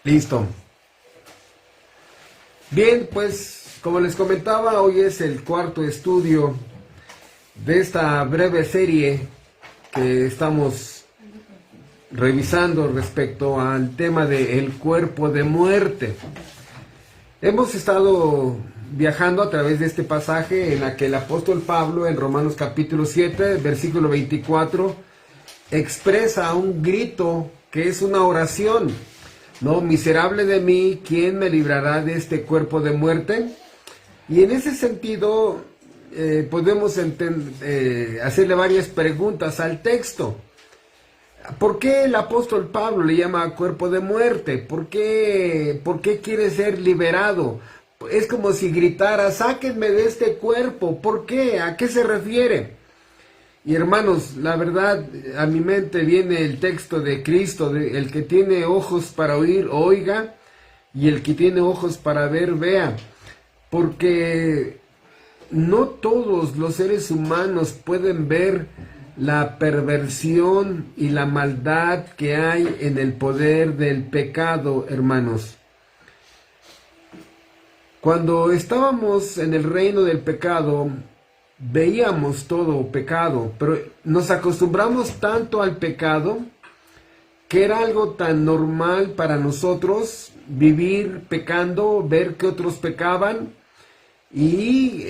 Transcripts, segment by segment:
Listo. Bien, pues como les comentaba, hoy es el cuarto estudio de esta breve serie que estamos revisando respecto al tema del cuerpo de muerte. Hemos estado viajando a través de este pasaje en la que el apóstol Pablo en Romanos capítulo 7, versículo 24, expresa un grito que es una oración. No, miserable de mí, ¿quién me librará de este cuerpo de muerte? Y en ese sentido podemos hacerle varias preguntas al texto. ¿Por qué el apóstol Pablo le llama cuerpo de muerte? ¿Por qué quiere ser liberado? Es como si gritara, sáquenme de este cuerpo. ¿Por qué? ¿A qué se refiere? Y hermanos, la verdad, a mi mente viene el texto de Cristo, el que tiene ojos para oír, oiga, y el que tiene ojos para ver, vea. Porque no todos los seres humanos pueden ver la perversión y la maldad que hay en el poder del pecado, hermanos. Cuando estábamos en el reino del pecado, veíamos todo pecado, pero nos acostumbramos tanto al pecado que era algo tan normal para nosotros vivir pecando, ver que otros pecaban y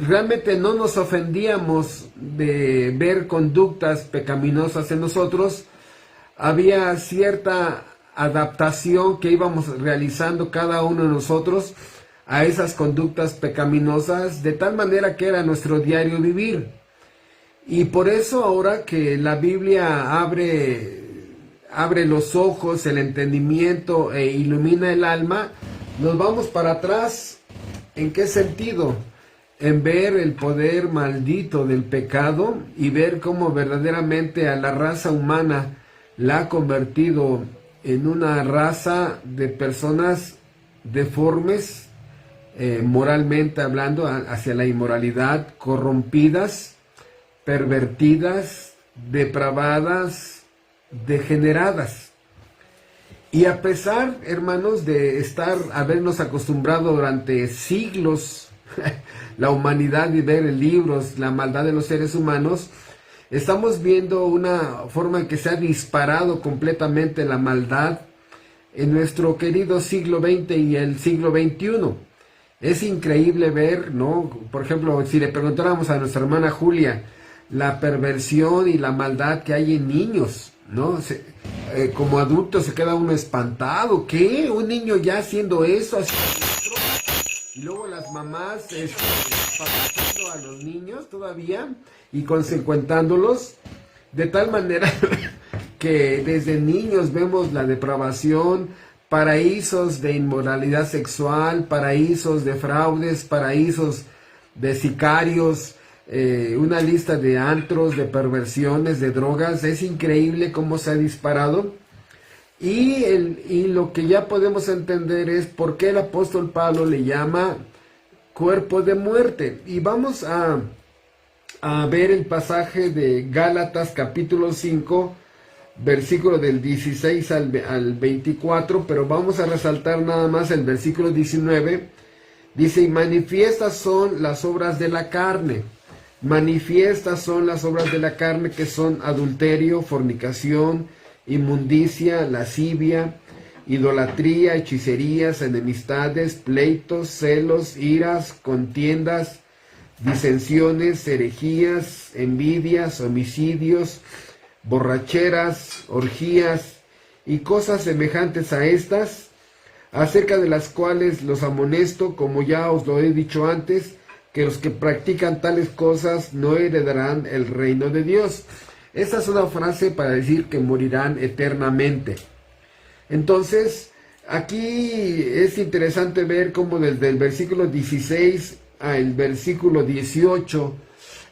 realmente no nos ofendíamos de ver conductas pecaminosas en nosotros. Había cierta adaptación que íbamos realizando cada uno de nosotros a esas conductas pecaminosas, de tal manera que era nuestro diario vivir. Y por eso ahora que la Biblia abre los ojos, el entendimiento e ilumina el alma, nos vamos para atrás. ¿En qué sentido? En ver el poder maldito del pecado y ver cómo verdaderamente a la raza humana la ha convertido en una raza de personas deformes, moralmente hablando, hacia la inmoralidad, corrompidas, pervertidas, depravadas, degeneradas. Y a pesar, hermanos, de habernos acostumbrado durante siglos la humanidad y ver en libros la maldad de los seres humanos, estamos viendo una forma en que se ha disparado completamente la maldad en nuestro querido siglo XX y el siglo XXI. Es increíble ver, ¿no? Por ejemplo, si le preguntáramos a nuestra hermana Julia la perversión y la maldad que hay en niños, ¿no? Como adulto se queda uno espantado. ¿Qué? ¿Un niño ya haciendo eso? Y luego las mamás espantando a los niños todavía y consecuentándolos, de tal manera que desde niños vemos la depravación, paraísos de inmoralidad sexual, paraísos de fraudes, paraísos de sicarios, una lista de antros, de perversiones, de drogas. Es increíble cómo se ha disparado. Y lo que ya podemos entender es por qué el apóstol Pablo le llama cuerpo de muerte. Y vamos a ver el pasaje de Gálatas capítulo 5, versículo del 16 al 24, pero vamos a resaltar nada más el versículo 19. Dice, y manifiestas son las obras de la carne. Manifiestas son las obras de la carne, que son adulterio, fornicación, inmundicia, lascivia, idolatría, hechicerías, enemistades, pleitos, celos, iras, contiendas, disensiones, herejías, envidias, homicidios, borracheras, orgías y cosas semejantes a estas, acerca de las cuales los amonesto, como ya os lo he dicho antes, que los que practican tales cosas no heredarán el reino de Dios. Esta es una frase para decir que morirán eternamente. Entonces, aquí es interesante ver cómo desde el versículo 16 al versículo 18,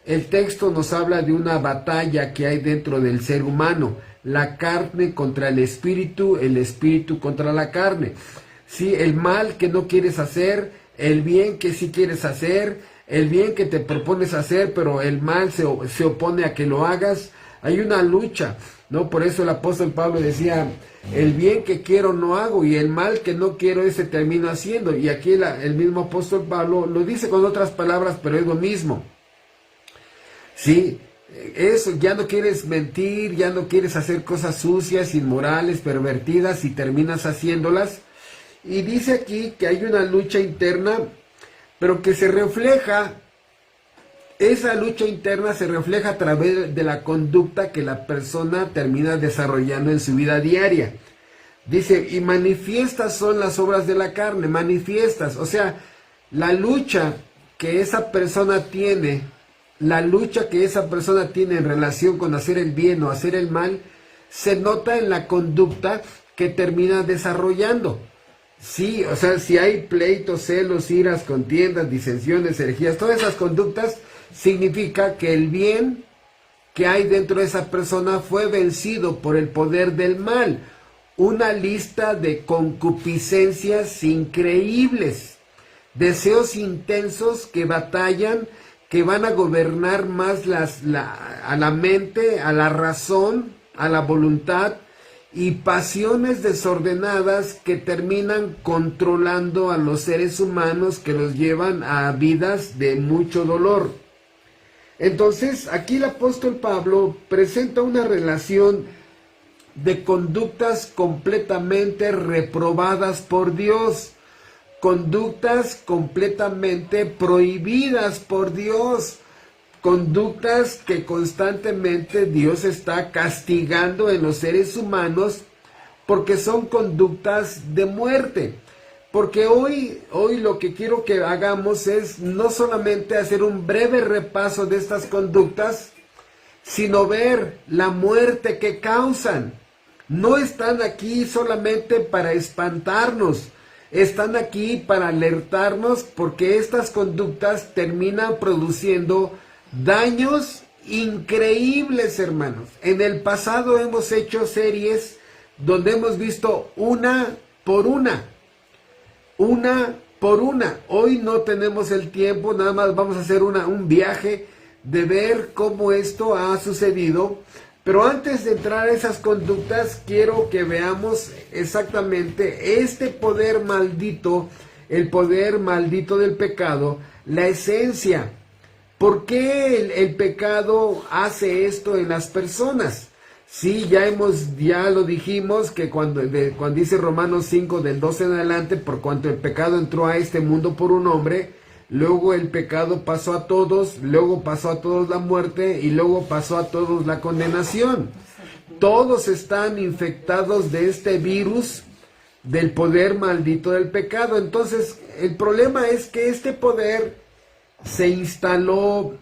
el texto nos habla de una batalla que hay dentro del ser humano, la carne contra el espíritu contra la carne. Sí, el mal que no quieres hacer, el bien que sí quieres hacer, el bien que te propones hacer, pero el mal se opone a que lo hagas. Hay una lucha, ¿no? Por eso el apóstol Pablo decía, el bien que quiero no hago y el mal que no quiero ese termino haciendo. Y aquí el mismo apóstol Pablo lo dice con otras palabras, pero es lo mismo. Sí, eso, ya no quieres mentir, ya no quieres hacer cosas sucias, inmorales, pervertidas y terminas haciéndolas. Y dice aquí que hay una lucha interna, pero que se refleja, esa lucha interna se refleja a través de la conducta que la persona termina desarrollando en su vida diaria. Dice, y manifiestas son las obras de la carne, manifiestas, o sea, la lucha que esa persona tiene, en relación con hacer el bien o hacer el mal, se nota en la conducta que termina desarrollando. Sí, o sea, si hay pleitos, celos, iras, contiendas, disensiones, herejías, todas esas conductas, significa que el bien que hay dentro de esa persona fue vencido por el poder del mal. Una lista de concupiscencias increíbles, deseos intensos que batallan, que van a gobernar más a la mente, a la razón, a la voluntad, y pasiones desordenadas que terminan controlando a los seres humanos, que los llevan a vidas de mucho dolor. Entonces, aquí el apóstol Pablo presenta una relación de conductas completamente reprobadas por Dios, conductas completamente prohibidas por Dios, conductas que constantemente Dios está castigando en los seres humanos porque son conductas de muerte. Porque hoy lo que quiero que hagamos es no solamente hacer un breve repaso de estas conductas, sino ver la muerte que causan. No están aquí solamente para espantarnos, están aquí para alertarnos, porque estas conductas terminan produciendo daños increíbles, hermanos. En el pasado hemos hecho series donde hemos visto una por una. Hoy no tenemos el tiempo, nada más vamos a hacer un viaje de ver cómo esto ha sucedido. Pero antes de entrar a esas conductas, quiero que veamos exactamente este poder maldito, el poder maldito del pecado, la esencia. ¿Por qué el pecado hace esto en las personas? Sí, ya lo dijimos, que cuando dice Romanos 5 del 12 en adelante, por cuanto el pecado entró a este mundo por un hombre, luego el pecado pasó a todos, luego pasó a todos la muerte y luego pasó a todos la condenación. Todos están infectados de este virus del poder maldito del pecado. Entonces, el problema es que este poder se instaló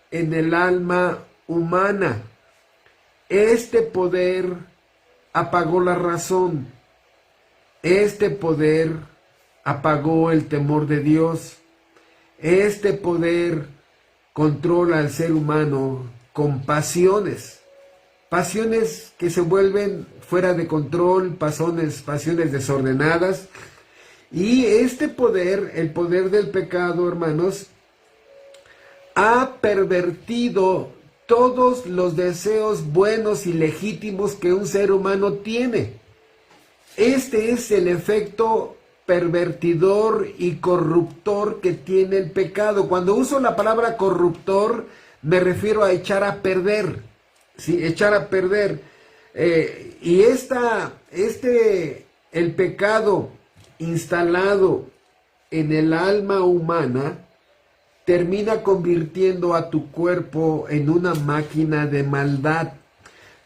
en el alma humana. Este poder apagó la razón. Este poder apagó el temor de Dios. Este poder controla al ser humano con pasiones que se vuelven fuera de control, pasiones desordenadas. Y este poder, el poder del pecado, hermanos, ha pervertido todos los deseos buenos y legítimos que un ser humano tiene. Este es el efecto pervertidor y corruptor que tiene el pecado. Cuando uso la palabra corruptor, me refiero a echar a perder. ¿Sí? Echar a perder. El pecado instalado en el alma humana termina convirtiendo a tu cuerpo en una máquina de maldad.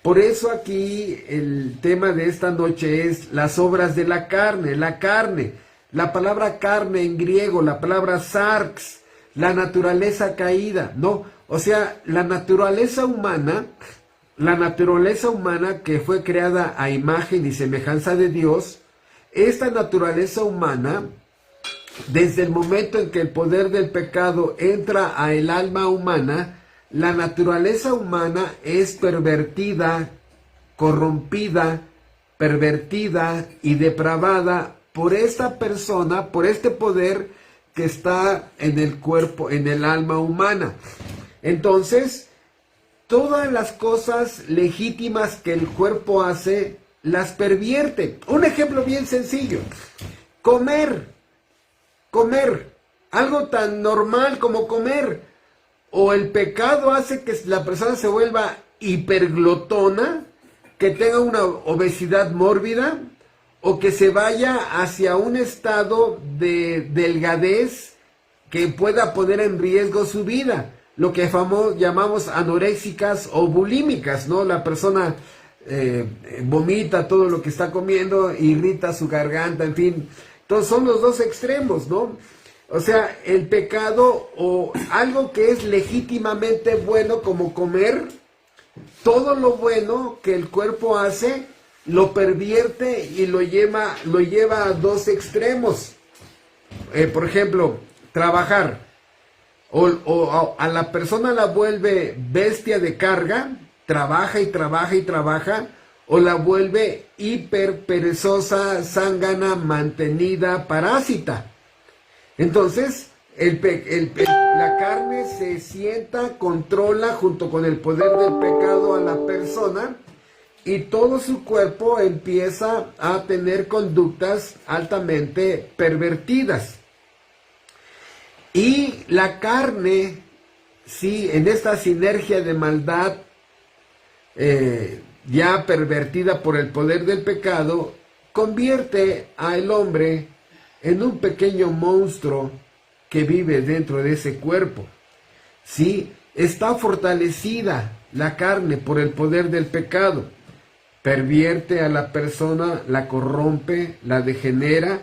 Por eso aquí el tema de esta noche es las obras de la carne. La palabra carne en griego, la palabra sarx, la naturaleza caída, ¿no? O sea, la naturaleza humana que fue creada a imagen y semejanza de Dios, esta naturaleza humana, desde el momento en que el poder del pecado entra a el alma humana, la naturaleza humana es pervertida, corrompida, pervertida y depravada por esta persona, por este poder que está en el cuerpo, en el alma humana. Entonces, todas las cosas legítimas que el cuerpo hace, las pervierte. Un ejemplo bien sencillo: comer, algo tan normal como comer. O el pecado hace que la persona se vuelva hiperglotona, que tenga una obesidad mórbida, o que se vaya hacia un estado de delgadez que pueda poner en riesgo su vida, lo que llamamos anoréxicas o bulímicas, ¿no? La persona vomita todo lo que está comiendo, irrita su garganta, en fin. Entonces son los dos extremos, ¿no? O sea, el pecado o algo que es legítimamente bueno como comer, todo lo bueno que el cuerpo hace, lo pervierte y lo lleva a dos extremos. Por ejemplo, trabajar. O a la persona la vuelve bestia de carga, trabaja y trabaja y trabaja, o la vuelve hiper perezosa, zángana, mantenida, parásita. Entonces, la carne se sienta, controla junto con el poder del pecado a la persona, y todo su cuerpo empieza a tener conductas altamente pervertidas. Y la carne, sí, en esta sinergia de maldad ya pervertida por el poder del pecado, convierte al hombre en un pequeño monstruo que vive dentro de ese cuerpo. Sí, está fortalecida la carne por el poder del pecado. Pervierte a la persona, la corrompe, la degenera.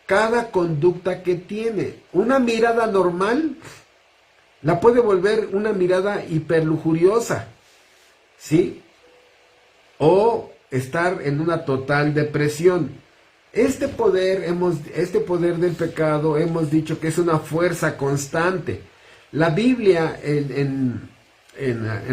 Cada conducta que tiene, una mirada normal, la puede volver una mirada hiperlujuriosa, ¿sí? O estar en una total depresión. Este poder del pecado, hemos dicho que es una fuerza constante. La Biblia, en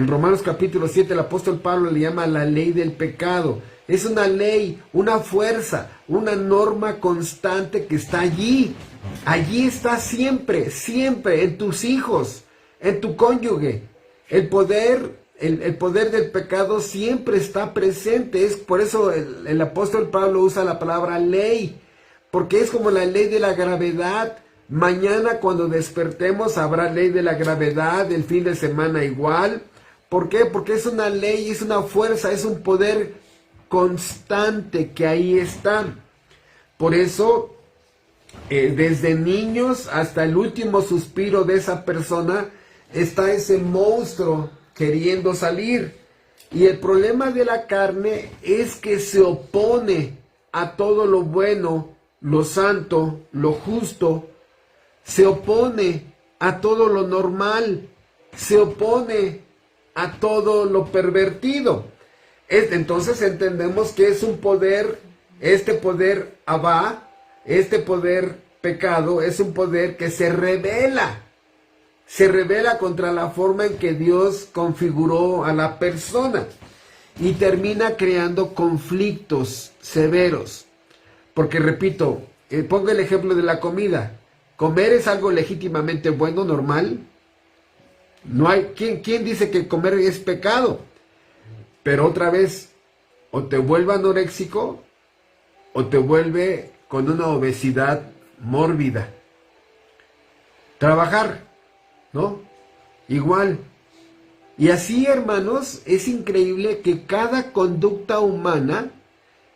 Romanos capítulo 7, el apóstol Pablo le llama la ley del pecado. Es una ley, una fuerza, una norma constante que está allí. Allí está siempre, siempre, en tus hijos, en tu cónyuge. El poder del pecado siempre está presente. Es por eso el apóstol Pablo usa la palabra ley, porque es como la ley de la gravedad. Mañana cuando despertemos habrá ley de la gravedad, el fin de semana igual. ¿Por qué? Porque es una ley, es una fuerza, es un poder constante que ahí está. Por eso, desde niños hasta el último suspiro de esa persona, está ese monstruo queriendo salir. Y el problema de la carne es que se opone a todo lo bueno, lo santo, lo justo. Se opone a todo lo normal. Se opone a todo lo pervertido. Entonces entendemos que es un poder, este poder Abba, este poder pecado, es un poder que se rebela contra la forma en que Dios configuró a la persona y termina creando conflictos severos. Porque repito, pongo el ejemplo de la comida. ¿Comer es algo legítimamente bueno, normal? No hay, ¿quién dice que comer es pecado? Pero otra vez, o te vuelve anoréxico, o te vuelve con una obesidad mórbida. Trabajar, ¿no? Igual. Y así, hermanos, es increíble que cada conducta humana,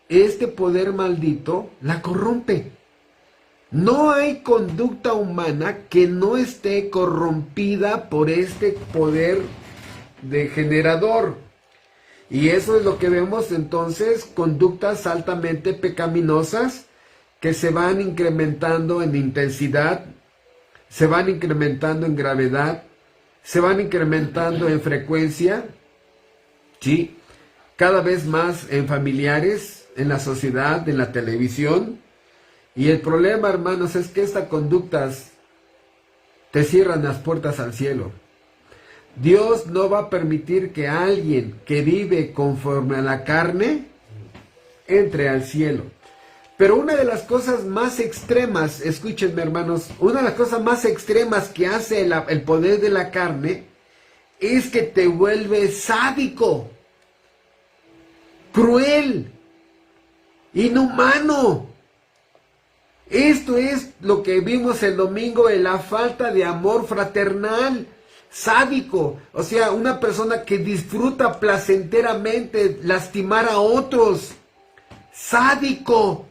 este poder maldito la corrompe. No hay conducta humana que no esté corrompida por este poder degenerador. Y eso es lo que vemos entonces, conductas altamente pecaminosas que se van incrementando en intensidad, se van incrementando en gravedad, se van incrementando en frecuencia, ¿sí? Cada vez más en familiares, en la sociedad, en la televisión. Y el problema, hermanos, es que estas conductas te cierran las puertas al cielo. Dios no va a permitir que alguien que vive conforme a la carne entre al cielo. Pero una de las cosas más extremas, escúchenme, hermanos, una de las cosas más extremas que hace el poder de la carne es que te vuelve sádico, cruel, inhumano. Esto es lo que vimos el domingo en la falta de amor fraternal, sádico. O sea, una persona que disfruta placenteramente lastimar a otros. Sádico.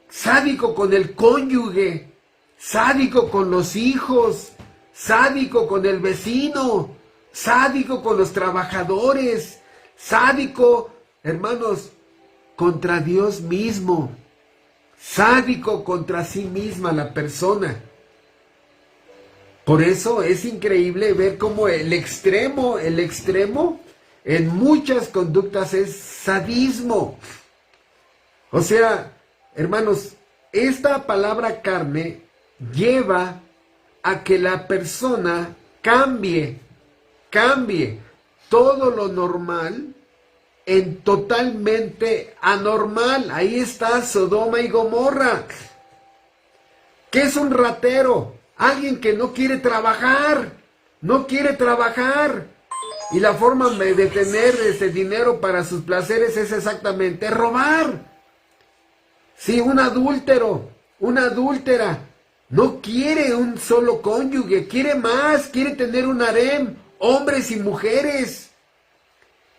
Sádico con el cónyuge. Sádico con los hijos. Sádico con el vecino. Sádico con los trabajadores. Sádico, hermanos, contra Dios mismo. Sádico contra sí misma la persona. Por eso es increíble ver cómo el extremo en muchas conductas es sadismo. O sea, hermanos, esta palabra carne lleva a que la persona cambie todo lo normal en totalmente anormal. Ahí está Sodoma y Gomorra. ¿Qué es un ratero? Alguien que no quiere trabajar. Y la forma de tener ese dinero para sus placeres es exactamente robar. Sí, un adúltero, una adúltera, no quiere un solo cónyuge, quiere más, quiere tener un harem, hombres y mujeres.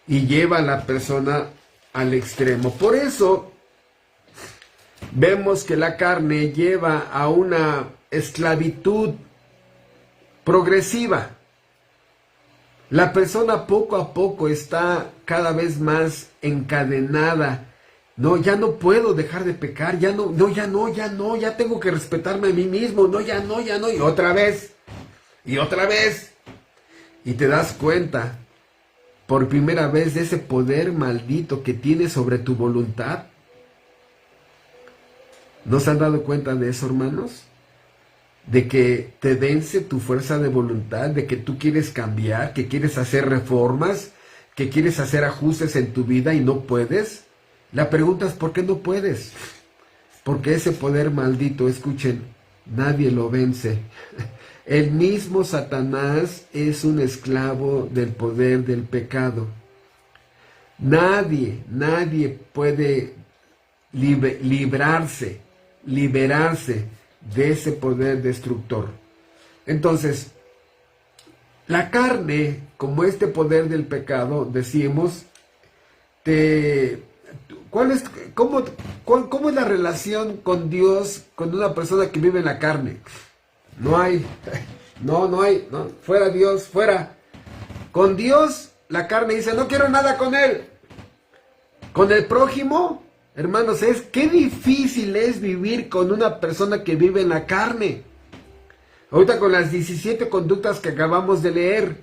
Y lleva a la persona al extremo. Por eso vemos que la carne lleva a una esclavitud progresiva. La persona poco a poco está cada vez más encadenada. No, ya no puedo dejar de pecar, ya tengo que respetarme a mí mismo, y otra vez. Y te das cuenta por primera vez de ese poder maldito que tienes sobre tu voluntad. ¿No se han dado cuenta de eso, hermanos? De que te vence tu fuerza de voluntad, de que tú quieres cambiar, que quieres hacer reformas, que quieres hacer ajustes en tu vida y no puedes. La pregunta es, ¿por qué no puedes? Porque ese poder maldito, escuchen, nadie lo vence. El mismo Satanás es un esclavo del poder del pecado. Nadie puede liberarse de ese poder destructor. Entonces, la carne, como este poder del pecado, decimos, ¿cómo es la relación con Dios con una persona que vive en la carne? No hay, fuera Dios, fuera. Con Dios, la carne dice, no quiero nada con él. Con el prójimo, hermanos, qué difícil es vivir con una persona que vive en la carne. Ahorita con las 17 conductas que acabamos de leer,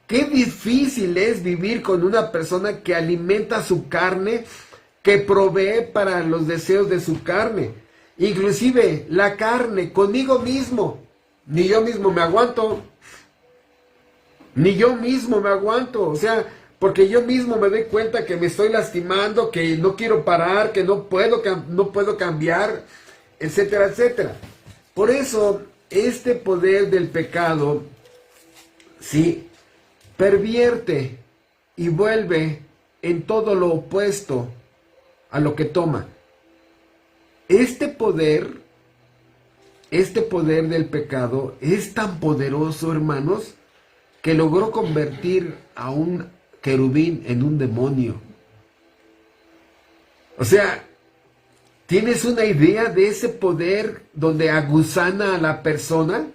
qué difícil es vivir con una persona que alimenta su carne, que provee para los deseos de su carne. Inclusive la carne, conmigo mismo, ni yo mismo me aguanto, o sea, porque yo mismo me doy cuenta que me estoy lastimando, que no quiero parar, que no puedo cambiar, etcétera, etcétera. Por eso, este poder del pecado, sí, pervierte y vuelve en todo lo opuesto a lo que toma. Este poder del pecado es tan poderoso, hermanos, que logró convertir a un querubín en un demonio. O sea, ¿tienes una idea de ese poder donde aguzana a la persona?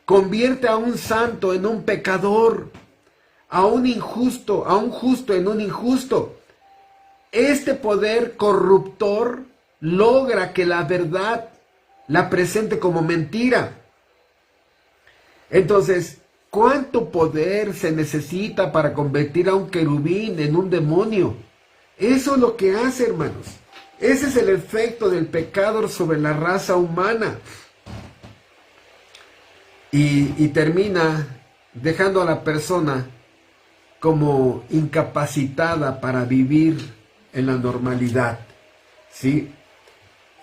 Convierte a un santo en un pecador, a un justo en un injusto. Este poder corruptor logra que la verdad la presente como mentira. Entonces, ¿cuánto poder se necesita para convertir a un querubín en un demonio? Eso es lo que hace, hermanos. Ese es el efecto del pecado sobre la raza humana. Y termina dejando a la persona como incapacitada para vivir en la normalidad. ¿Sí?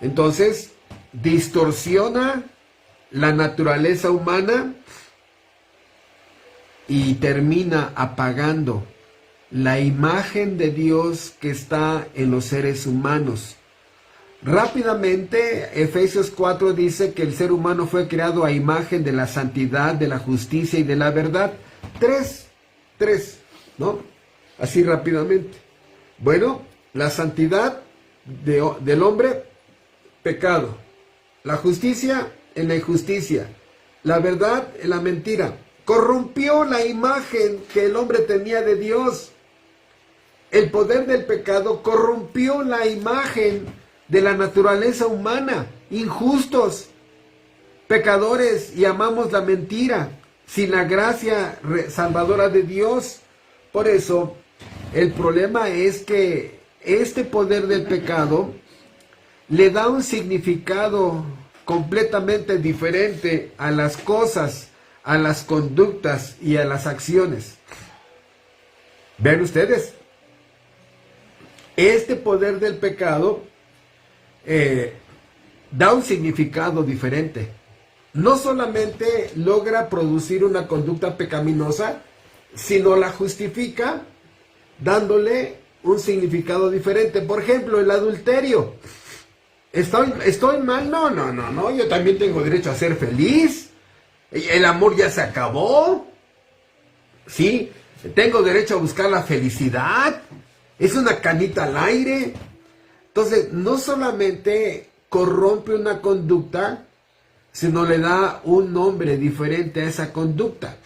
Entonces, distorsiona la naturaleza humana y termina apagando la imagen de Dios que está en los seres humanos. Rápidamente, Efesios 4 dice que el ser humano fue creado a imagen de la santidad, de la justicia y de la verdad. Tres, ¿no? Así rápidamente. Bueno, la santidad del hombre, pecado. La justicia en la injusticia. La verdad en la mentira. Corrompió la imagen que el hombre tenía de Dios. El poder del pecado corrompió la imagen de la naturaleza humana. Injustos, pecadores, y amamos la mentira, sin la gracia salvadora de Dios. Por eso, el problema es que este poder del pecado le da un significado completamente diferente a las cosas, a las conductas y a las acciones. ¿Ven ustedes? Este poder del pecado da un significado diferente. No solamente logra producir una conducta pecaminosa, sino la justifica dándole un significado diferente. Por ejemplo, el adulterio. ¿Estoy mal? No, yo también tengo derecho a ser feliz. El amor ya se acabó. Sí, tengo derecho a buscar la felicidad. Es una canita al aire. Entonces, no solamente corrompe una conducta, sino le da un nombre diferente a esa conducta.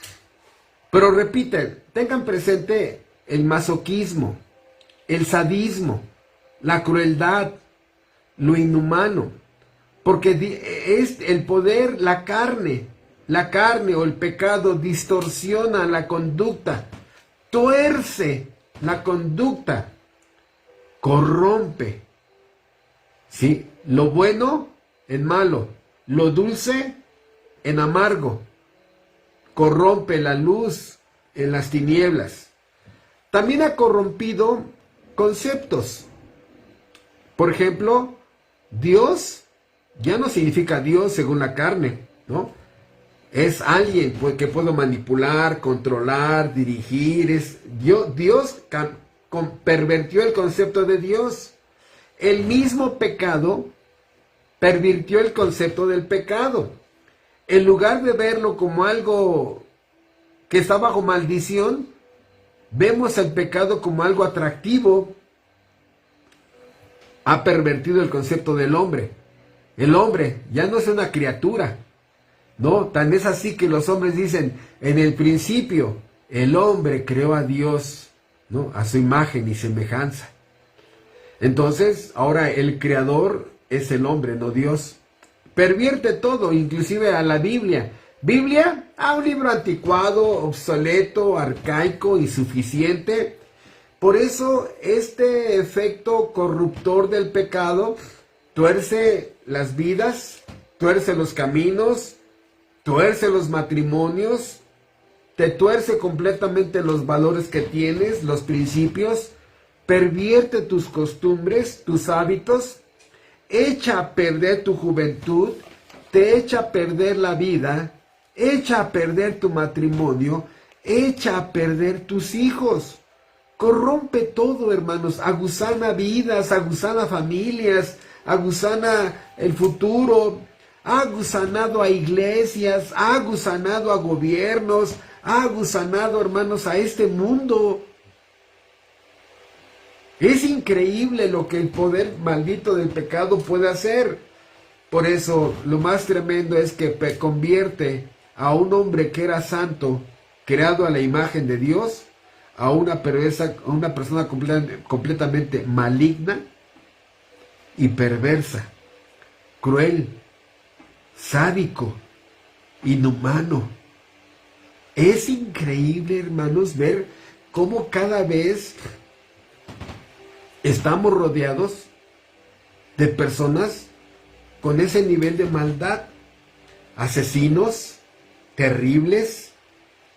Pero repiten, tengan presente el masoquismo, el sadismo, la crueldad, lo inhumano, porque es el poder, la carne o el pecado distorsiona la conducta, tuerce la conducta, corrompe. ¿Sí? Lo bueno en malo, lo dulce en amargo, corrompe la luz en las tinieblas. También ha corrompido conceptos. Por ejemplo, Dios ya no significa Dios según la carne, ¿no? Es alguien que puedo manipular, controlar, dirigir. Dios pervirtió el concepto de Dios. El mismo pecado pervirtió el concepto del pecado. En lugar de verlo como algo que está bajo maldición, vemos el pecado como algo atractivo. Ha pervertido el concepto del hombre. El hombre ya no es una criatura, ¿no? Tan es así que los hombres dicen, en el principio, el hombre creó a Dios, ¿no? A su imagen y semejanza. Entonces, ahora el creador es el hombre, no Dios. Pervierte todo, inclusive a la Biblia. Biblia, un libro anticuado, obsoleto, arcaico, insuficiente. Por eso, este efecto corruptor del pecado tuerce las vidas, tuerce los caminos, tuerce los matrimonios, te tuerce completamente los valores que tienes, los principios, pervierte tus costumbres, tus hábitos, echa a perder tu juventud, te echa a perder la vida, echa a perder tu matrimonio, echa a perder tus hijos. Corrompe todo, hermanos, aguzana vidas, aguzana familias, aguzana el futuro, ha gusanado a iglesias, ha gusanado a gobiernos, ha gusanado, hermanos, a este mundo. Es increíble lo que el poder maldito del pecado puede hacer. Por eso, lo más tremendo es que convierte a un hombre que era santo, creado a la imagen de Dios, a una persona completamente maligna y perversa, cruel, sádico, inhumano. Es increíble, hermanos, ver cómo cada vez estamos rodeados de personas con ese nivel de maldad, asesinos terribles,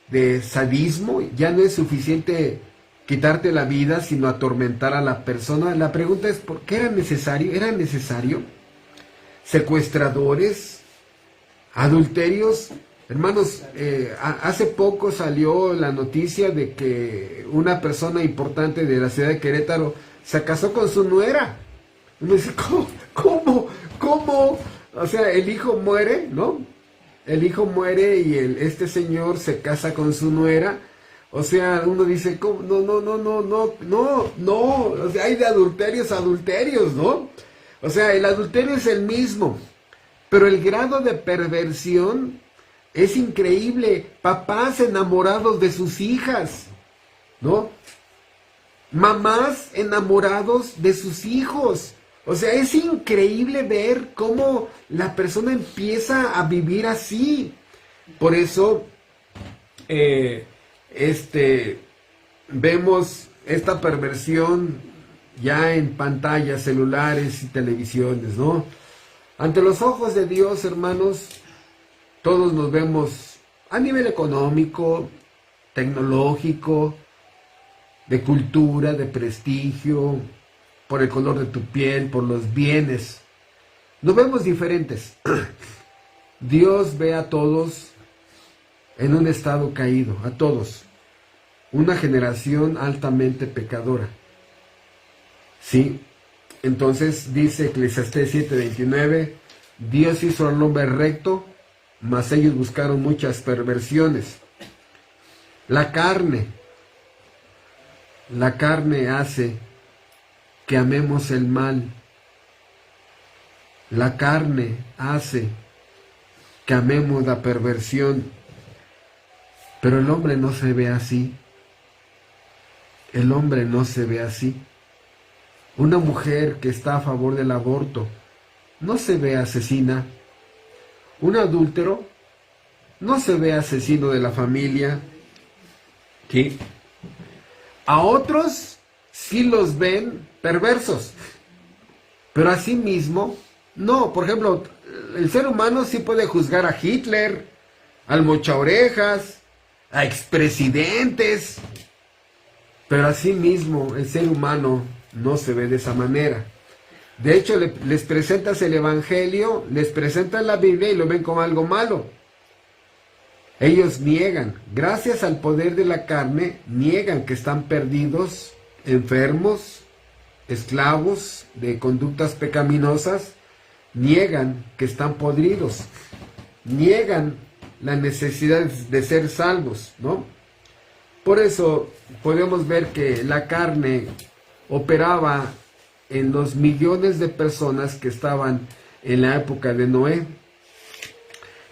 de sadismo. Ya no es suficiente quitarte la vida, sino atormentar a la persona. La pregunta es, ¿por qué era necesario? ¿Era necesario? Secuestradores, adulterios, Hermanos, hace poco salió la noticia de que una persona importante de la ciudad de Querétaro se casó con su nuera. Y me dice, ¿Cómo? O sea, el hijo muere, ¿no? El hijo muere y este señor se casa con su nuera. O sea, uno dice, ¿cómo? No. O sea, hay de adulterios a adulterios, ¿no? O sea, el adulterio es el mismo, pero el grado de perversión es increíble. Papás enamorados de sus hijas, ¿no? Mamás enamorados de sus hijos. O sea, es increíble ver cómo la persona empieza a vivir así. Por eso, vemos esta perversión ya en pantallas, celulares y televisiones, ¿no? Ante los ojos de Dios, hermanos, todos nos vemos a nivel económico, tecnológico, de cultura, de prestigio, por el color de tu piel, por los bienes. Nos vemos diferentes. Dios ve a todos en un estado caído, a todos. Una generación altamente pecadora. Sí, entonces dice Eclesiastés 7:29, Dios hizo al hombre recto, mas ellos buscaron muchas perversiones. La carne hace que amemos el mal. La carne hace que amemos la perversión. Pero el hombre no se ve así. El hombre no se ve así. Una mujer que está a favor del aborto no se ve asesina. Un adúltero no se ve asesino de la familia. ¿Sí? A otros sí los ven perversos, pero a sí mismo no. Por ejemplo, el ser humano sí puede juzgar a Hitler, al mochaorejas, a expresidentes, pero a sí mismo el ser humano no se ve de esa manera. De hecho, les presentas el Evangelio, les presentas la Biblia y lo ven como algo malo. Ellos niegan, gracias al poder de la carne, niegan que están perdidos, enfermos, esclavos de conductas pecaminosas, niegan que están podridos, niegan la necesidad de ser salvos, ¿no? Por eso podemos ver que la carne operaba en los millones de personas que estaban en la época de Noé.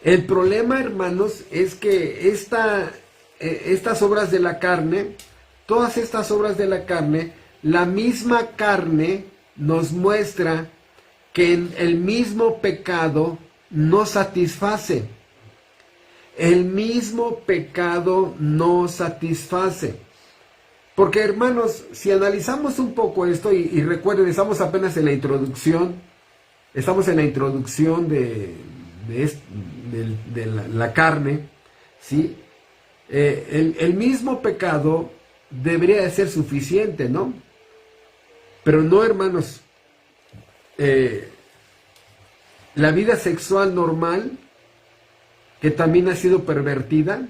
El problema, hermanos, es que estas obras de la carne, todas estas obras de la carne, la misma carne nos muestra que el mismo pecado no satisface. El mismo pecado no satisface. Porque, hermanos, si analizamos un poco esto, y recuerden, estamos apenas en la introducción, de la carne, ¿sí? El mismo pecado debería de ser suficiente, ¿no? Pero no, hermanos. La vida sexual normal, que también ha sido pervertida,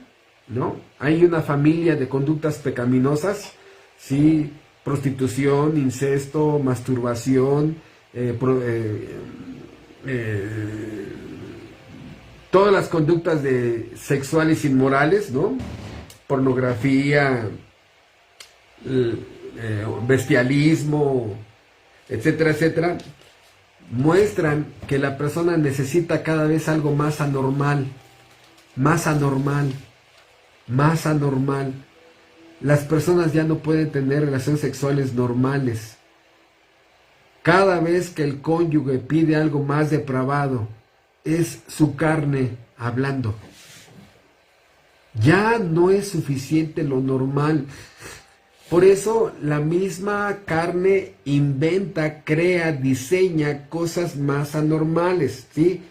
¿no? Hay una familia de conductas pecaminosas, ¿sí? Prostitución, incesto, masturbación, todas las conductas sexuales inmorales, ¿no? Pornografía, bestialismo, etcétera, etcétera, muestran que la persona necesita cada vez algo más anormal, más anormal, más anormal. Las personas ya no pueden tener relaciones sexuales normales. Cada vez que el cónyuge pide algo más depravado, es su carne hablando. Ya no es suficiente lo normal. Por eso la misma carne inventa, crea, diseña cosas más anormales, ¿sí?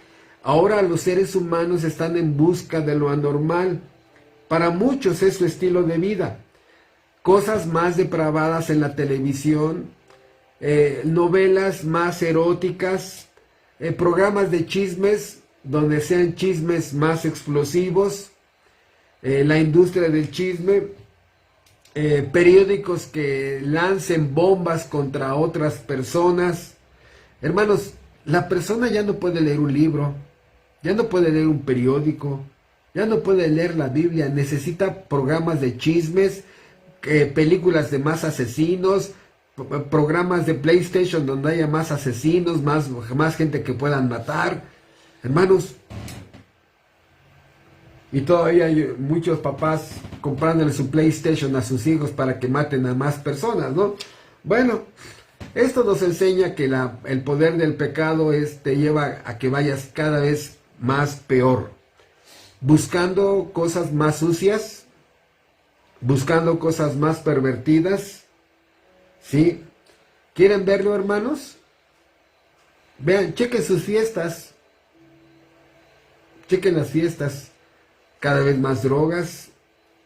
Ahora los seres humanos están en busca de lo anormal. Para muchos es su estilo de vida. Cosas más depravadas en la televisión, novelas más eróticas, programas de chismes donde sean chismes más explosivos, la industria del chisme, periódicos que lancen bombas contra otras personas. Hermanos, la persona ya no puede leer un libro, ya no puede leer un periódico, ya no puede leer la Biblia, necesita programas de chismes, películas de más asesinos, programas de PlayStation donde haya más asesinos, más gente que puedan matar. Hermanos, y todavía hay muchos papás comprándole su PlayStation a sus hijos para que maten a más personas, ¿no? Bueno, esto nos enseña que el poder del pecado te lleva a que vayas cada vez más peor, buscando cosas más sucias, buscando cosas más pervertidas, ¿sí? ¿Quieren verlo, hermanos? Vean, chequen sus fiestas, chequen las fiestas, cada vez más drogas,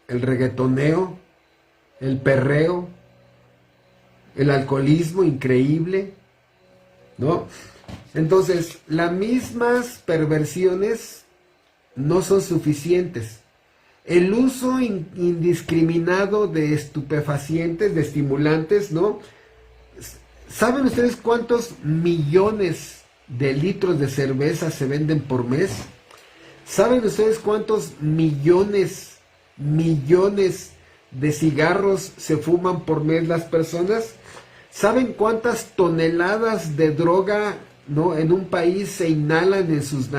el reggaetoneo, el perreo, el alcoholismo increíble, ¿no? Entonces, las mismas perversiones no son suficientes. El uso indiscriminado de estupefacientes, de estimulantes, ¿no? ¿Saben ustedes cuántos millones de litros de cerveza se venden por mes? ¿Saben ustedes cuántos millones de cigarros se fuman por mes las personas? ¿Saben cuántas toneladas de droga, ¿no?, en un país se inhalan en sus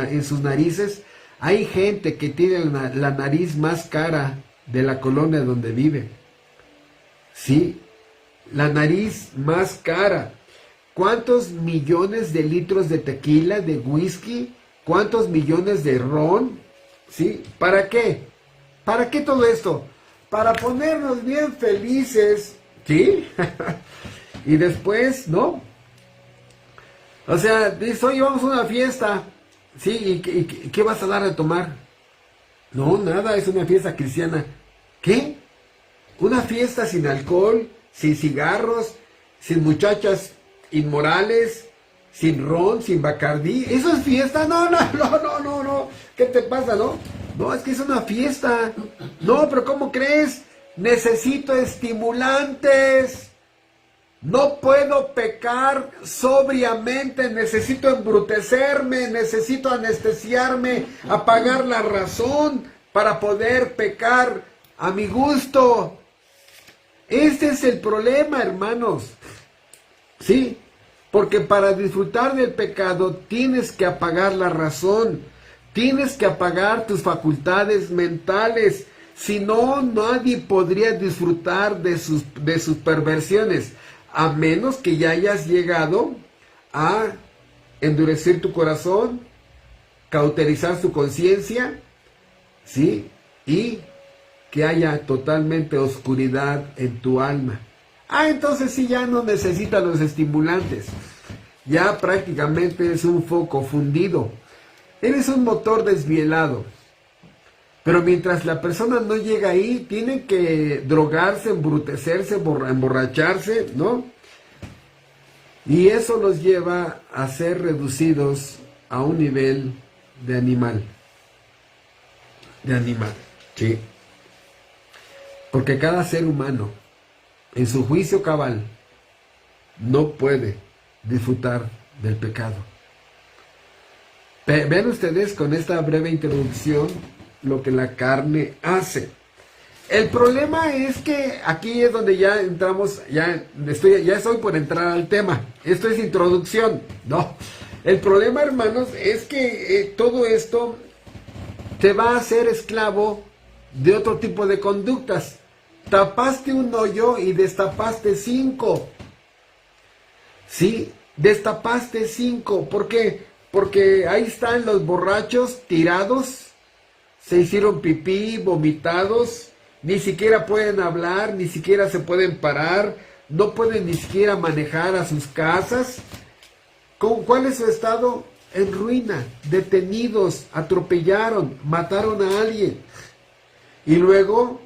narices? Hay gente que tiene la nariz más cara de la colonia donde vive. Sí, la nariz más cara. ¿Cuántos millones de litros de tequila, de whisky? ¿Cuántos millones de ron? ¿Sí? ¿Para qué? ¿Para qué todo esto? Para ponernos bien felices, ¿sí? Y después, ¿no? O sea, dices, oye, vamos a una fiesta, ¿sí? ¿Y qué vas a dar de tomar? No, nada, es una fiesta cristiana. ¿Qué? Una fiesta sin alcohol, sin cigarros, sin muchachas inmorales, sin ron, sin bacardí. ¿Eso es fiesta? No. ¿Qué te pasa, no? No, es que es una fiesta. No, pero ¿cómo crees? Necesito estimulantes. No puedo pecar sobriamente, necesito embrutecerme, necesito anestesiarme, apagar la razón para poder pecar a mi gusto. Este es el problema, hermanos. ¿Sí? Porque para disfrutar del pecado tienes que apagar la razón, tienes que apagar tus facultades mentales. Si no, nadie podría disfrutar de sus perversiones, a menos que ya hayas llegado a endurecer tu corazón, cauterizar su conciencia, ¿sí? Y que haya totalmente oscuridad en tu alma. Entonces sí, ya no necesitas los estimulantes. Ya prácticamente es un foco fundido. Eres un motor desvielado. Pero mientras la persona no llega ahí, tiene que drogarse, embrutecerse, emborracharse, ¿no? Y eso los lleva a ser reducidos a un nivel de animal. De animal, ¿sí? Porque cada ser humano, en su juicio cabal, no puede disfrutar del pecado. Vean ustedes con esta breve introducción lo que la carne hace. El problema es que aquí es donde ya entramos, ya estoy por entrar al tema. Esto es introducción, no. El problema, hermanos, es que todo esto te va a hacer esclavo de otro tipo de conductas. Tapaste un hoyo y destapaste 5. Sí, destapaste 5. ¿Por qué? Porque ahí están los borrachos tirados, se hicieron pipí, vomitados, ni siquiera pueden hablar, ni siquiera se pueden parar, no pueden ni siquiera manejar a sus casas. ¿Cuál es su estado? En ruina, detenidos, atropellaron, mataron a alguien. Y luego,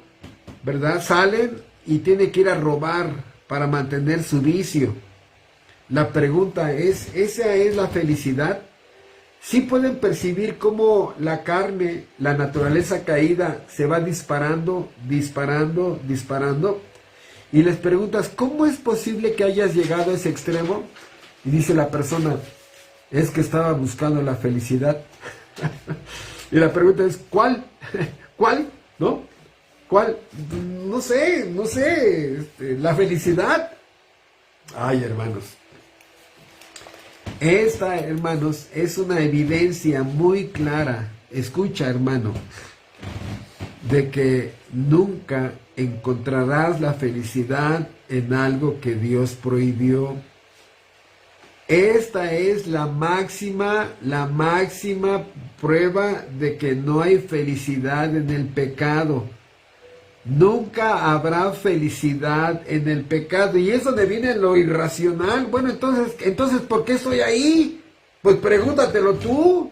¿verdad?, salen y tienen que ir a robar para mantener su vicio. La pregunta es, ¿esa es la felicidad? sí pueden percibir cómo la carne, la naturaleza caída, se va disparando, disparando, disparando. Y les preguntas, ¿cómo es posible que hayas llegado a ese extremo? Y dice la persona, es que estaba buscando la felicidad. Y la pregunta es, ¿cuál? ¿Cuál? ¿No? ¿Cuál? No sé, la felicidad. Ay, hermanos. Esta, hermanos, es una evidencia muy clara. Escucha, hermano, de que nunca encontrarás la felicidad en algo que Dios prohibió. Esta es la máxima prueba de que no hay felicidad en el pecado. Nunca habrá felicidad en el pecado. Y es donde viene lo irracional. Bueno, entonces, ¿por qué estoy ahí? Pues pregúntatelo tú.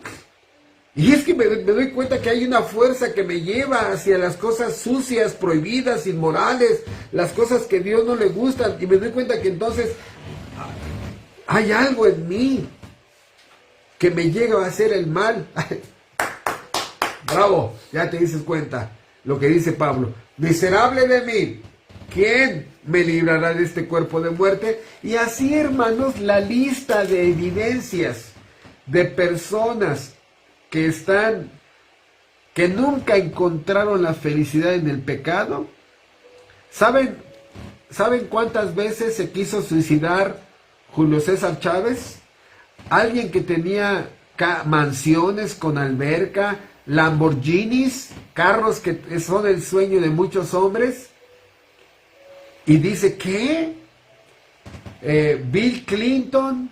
Y es que me doy cuenta que hay una fuerza que me lleva hacia las cosas sucias, prohibidas, inmorales, las cosas que a Dios no le gustan. Y me doy cuenta que entonces hay algo en mí que me llega a hacer el mal. Bravo, ya te dices cuenta lo que dice Pablo. Miserable de mí, ¿quién me librará de este cuerpo de muerte? Y así, hermanos, la lista de evidencias de personas que nunca encontraron la felicidad en el pecado. ¿Saben cuántas veces se quiso suicidar Julio César Chávez? Alguien que tenía mansiones con alberca, Lamborghinis, carros que son el sueño de muchos hombres. Y dice, ¿qué? Bill Clinton,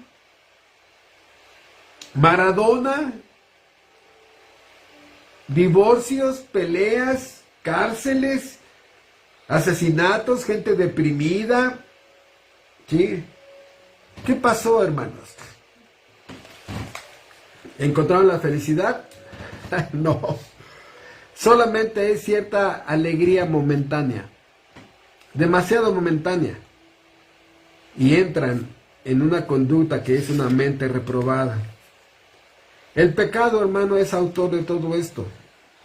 Maradona, divorcios, peleas, cárceles, asesinatos, gente deprimida. ¿Sí? ¿Qué pasó, hermanos? ¿Encontraron la felicidad? No. Solamente es cierta alegría momentánea. Demasiado momentánea. Y entran en una conducta que es una mente reprobada. El pecado, hermano, es autor de todo esto.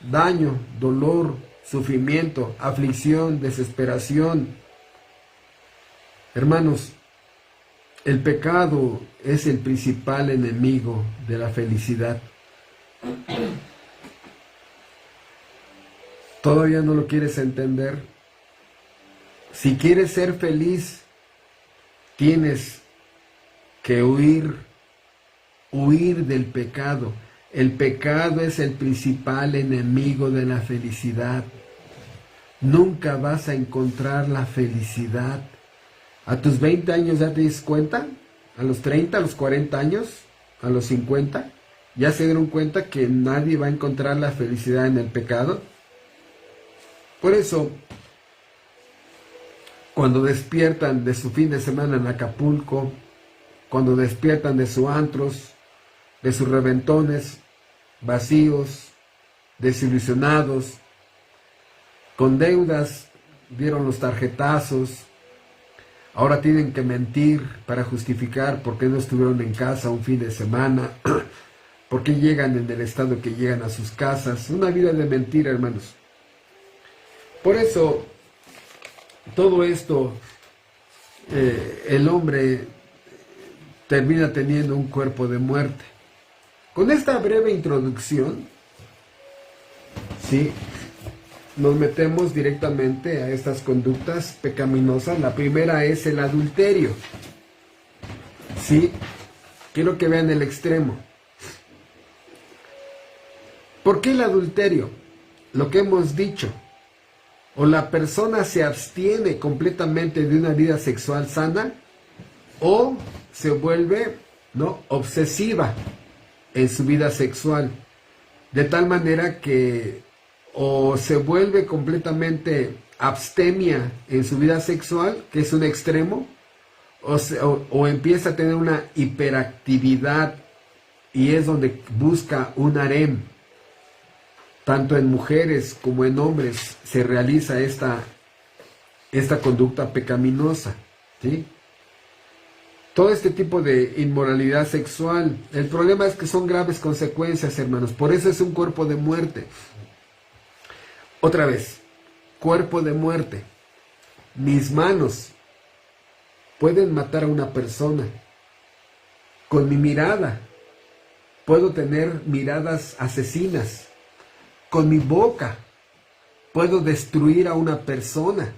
Daño, dolor, sufrimiento, aflicción, desesperación. Hermanos, el pecado es el principal enemigo de la felicidad. ¿Todavía no lo quieres entender? Si quieres ser feliz, tienes que huir del pecado. El pecado es el principal enemigo de la felicidad. Nunca vas a encontrar la felicidad. ¿A tus 20 años ya te das cuenta? ¿A los 30, a los 40 años? ¿A los 50? ¿Ya se dieron cuenta que nadie va a encontrar la felicidad en el pecado? Por eso, cuando despiertan de su fin de semana en Acapulco, cuando despiertan de sus antros, de sus reventones, vacíos, desilusionados, con deudas, dieron los tarjetazos, ahora tienen que mentir para justificar por qué no estuvieron en casa un fin de semana, por qué llegan en el estado que llegan a sus casas. Una vida de mentira, hermanos. Por eso, todo esto, el hombre termina teniendo un cuerpo de muerte. Con esta breve introducción, ¿sí?, nos metemos directamente a estas conductas pecaminosas. La primera es el adulterio. ¿Sí? Quiero que vean el extremo. ¿Por qué el adulterio? Lo que hemos dicho. O la persona se abstiene completamente de una vida sexual sana, o se vuelve, ¿no?, obsesiva en su vida sexual, de tal manera que o se vuelve completamente abstemia en su vida sexual, que es un extremo, o empieza a tener una hiperactividad, y es donde busca un harem. Tanto en mujeres como en hombres se realiza esta conducta pecaminosa, ¿sí? todo este tipo de inmoralidad sexual. El problema es que son graves consecuencias, hermanos. Por eso es un cuerpo de muerte. Otra vez, cuerpo de muerte. Mis manos pueden matar a una persona. Con mi mirada puedo tener miradas asesinas. Con mi boca puedo destruir a una persona.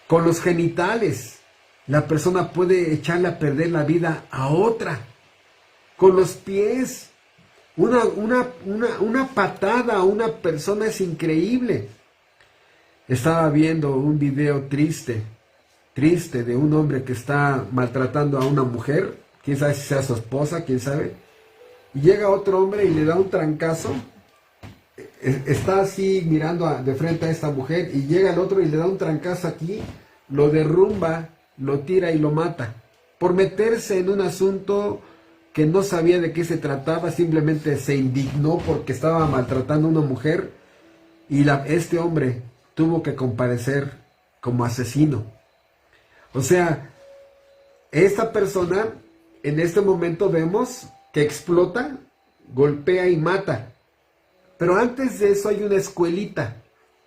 Con los genitales la persona puede echarle a perder la vida a otra. Con los pies, una patada a una persona es increíble. Estaba viendo un video triste de un hombre que está maltratando a una mujer, quién sabe si sea su esposa, quién sabe, y llega otro hombre y le da un trancazo, está así mirando de frente a esta mujer, y llega el otro y le da un trancazo aquí, lo derrumba, lo tira y lo mata, por meterse en un asunto que no sabía de qué se trataba, simplemente se indignó porque estaba maltratando a una mujer, y este hombre tuvo que comparecer como asesino. O sea, esta persona, en este momento vemos que explota, golpea y mata. Pero antes de eso hay una escuelita,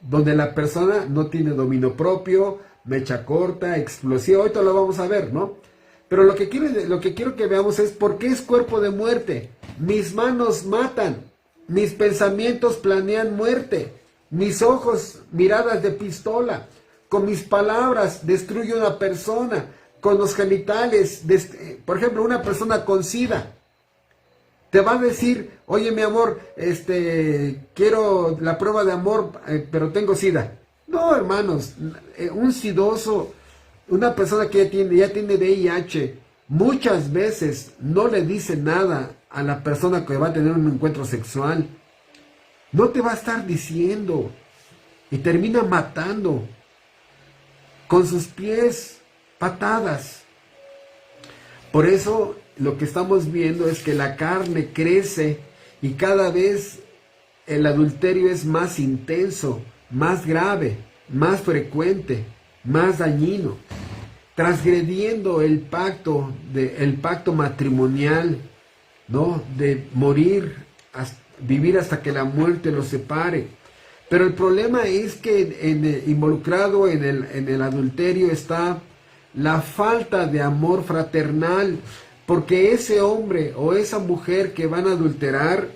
donde la persona no tiene dominio propio, mecha corta, explosiva. Ahorita lo vamos a ver, ¿no? Pero lo que quiero que veamos es por qué es cuerpo de muerte. Mis manos matan, mis pensamientos planean muerte, mis ojos miradas de pistola, con mis palabras destruyo a una persona, con los genitales, por ejemplo, una persona con SIDA te va a decir, oye mi amor, quiero la prueba de amor, pero tengo SIDA. No, hermanos, un sidoso, una persona que ya tiene VIH, muchas veces no le dice nada a la persona que va a tener un encuentro sexual. No te va a estar diciendo y termina matando con sus pies, patadas. Por eso lo que estamos viendo es que la carne crece y cada vez el adulterio es más intenso, más grave, más frecuente, más dañino, transgrediendo el pacto matrimonial, ¿no? De morir, vivir hasta que la muerte los separe. Pero el problema es que involucrado en el adulterio está la falta de amor fraternal, porque ese hombre o esa mujer que van a adulterar,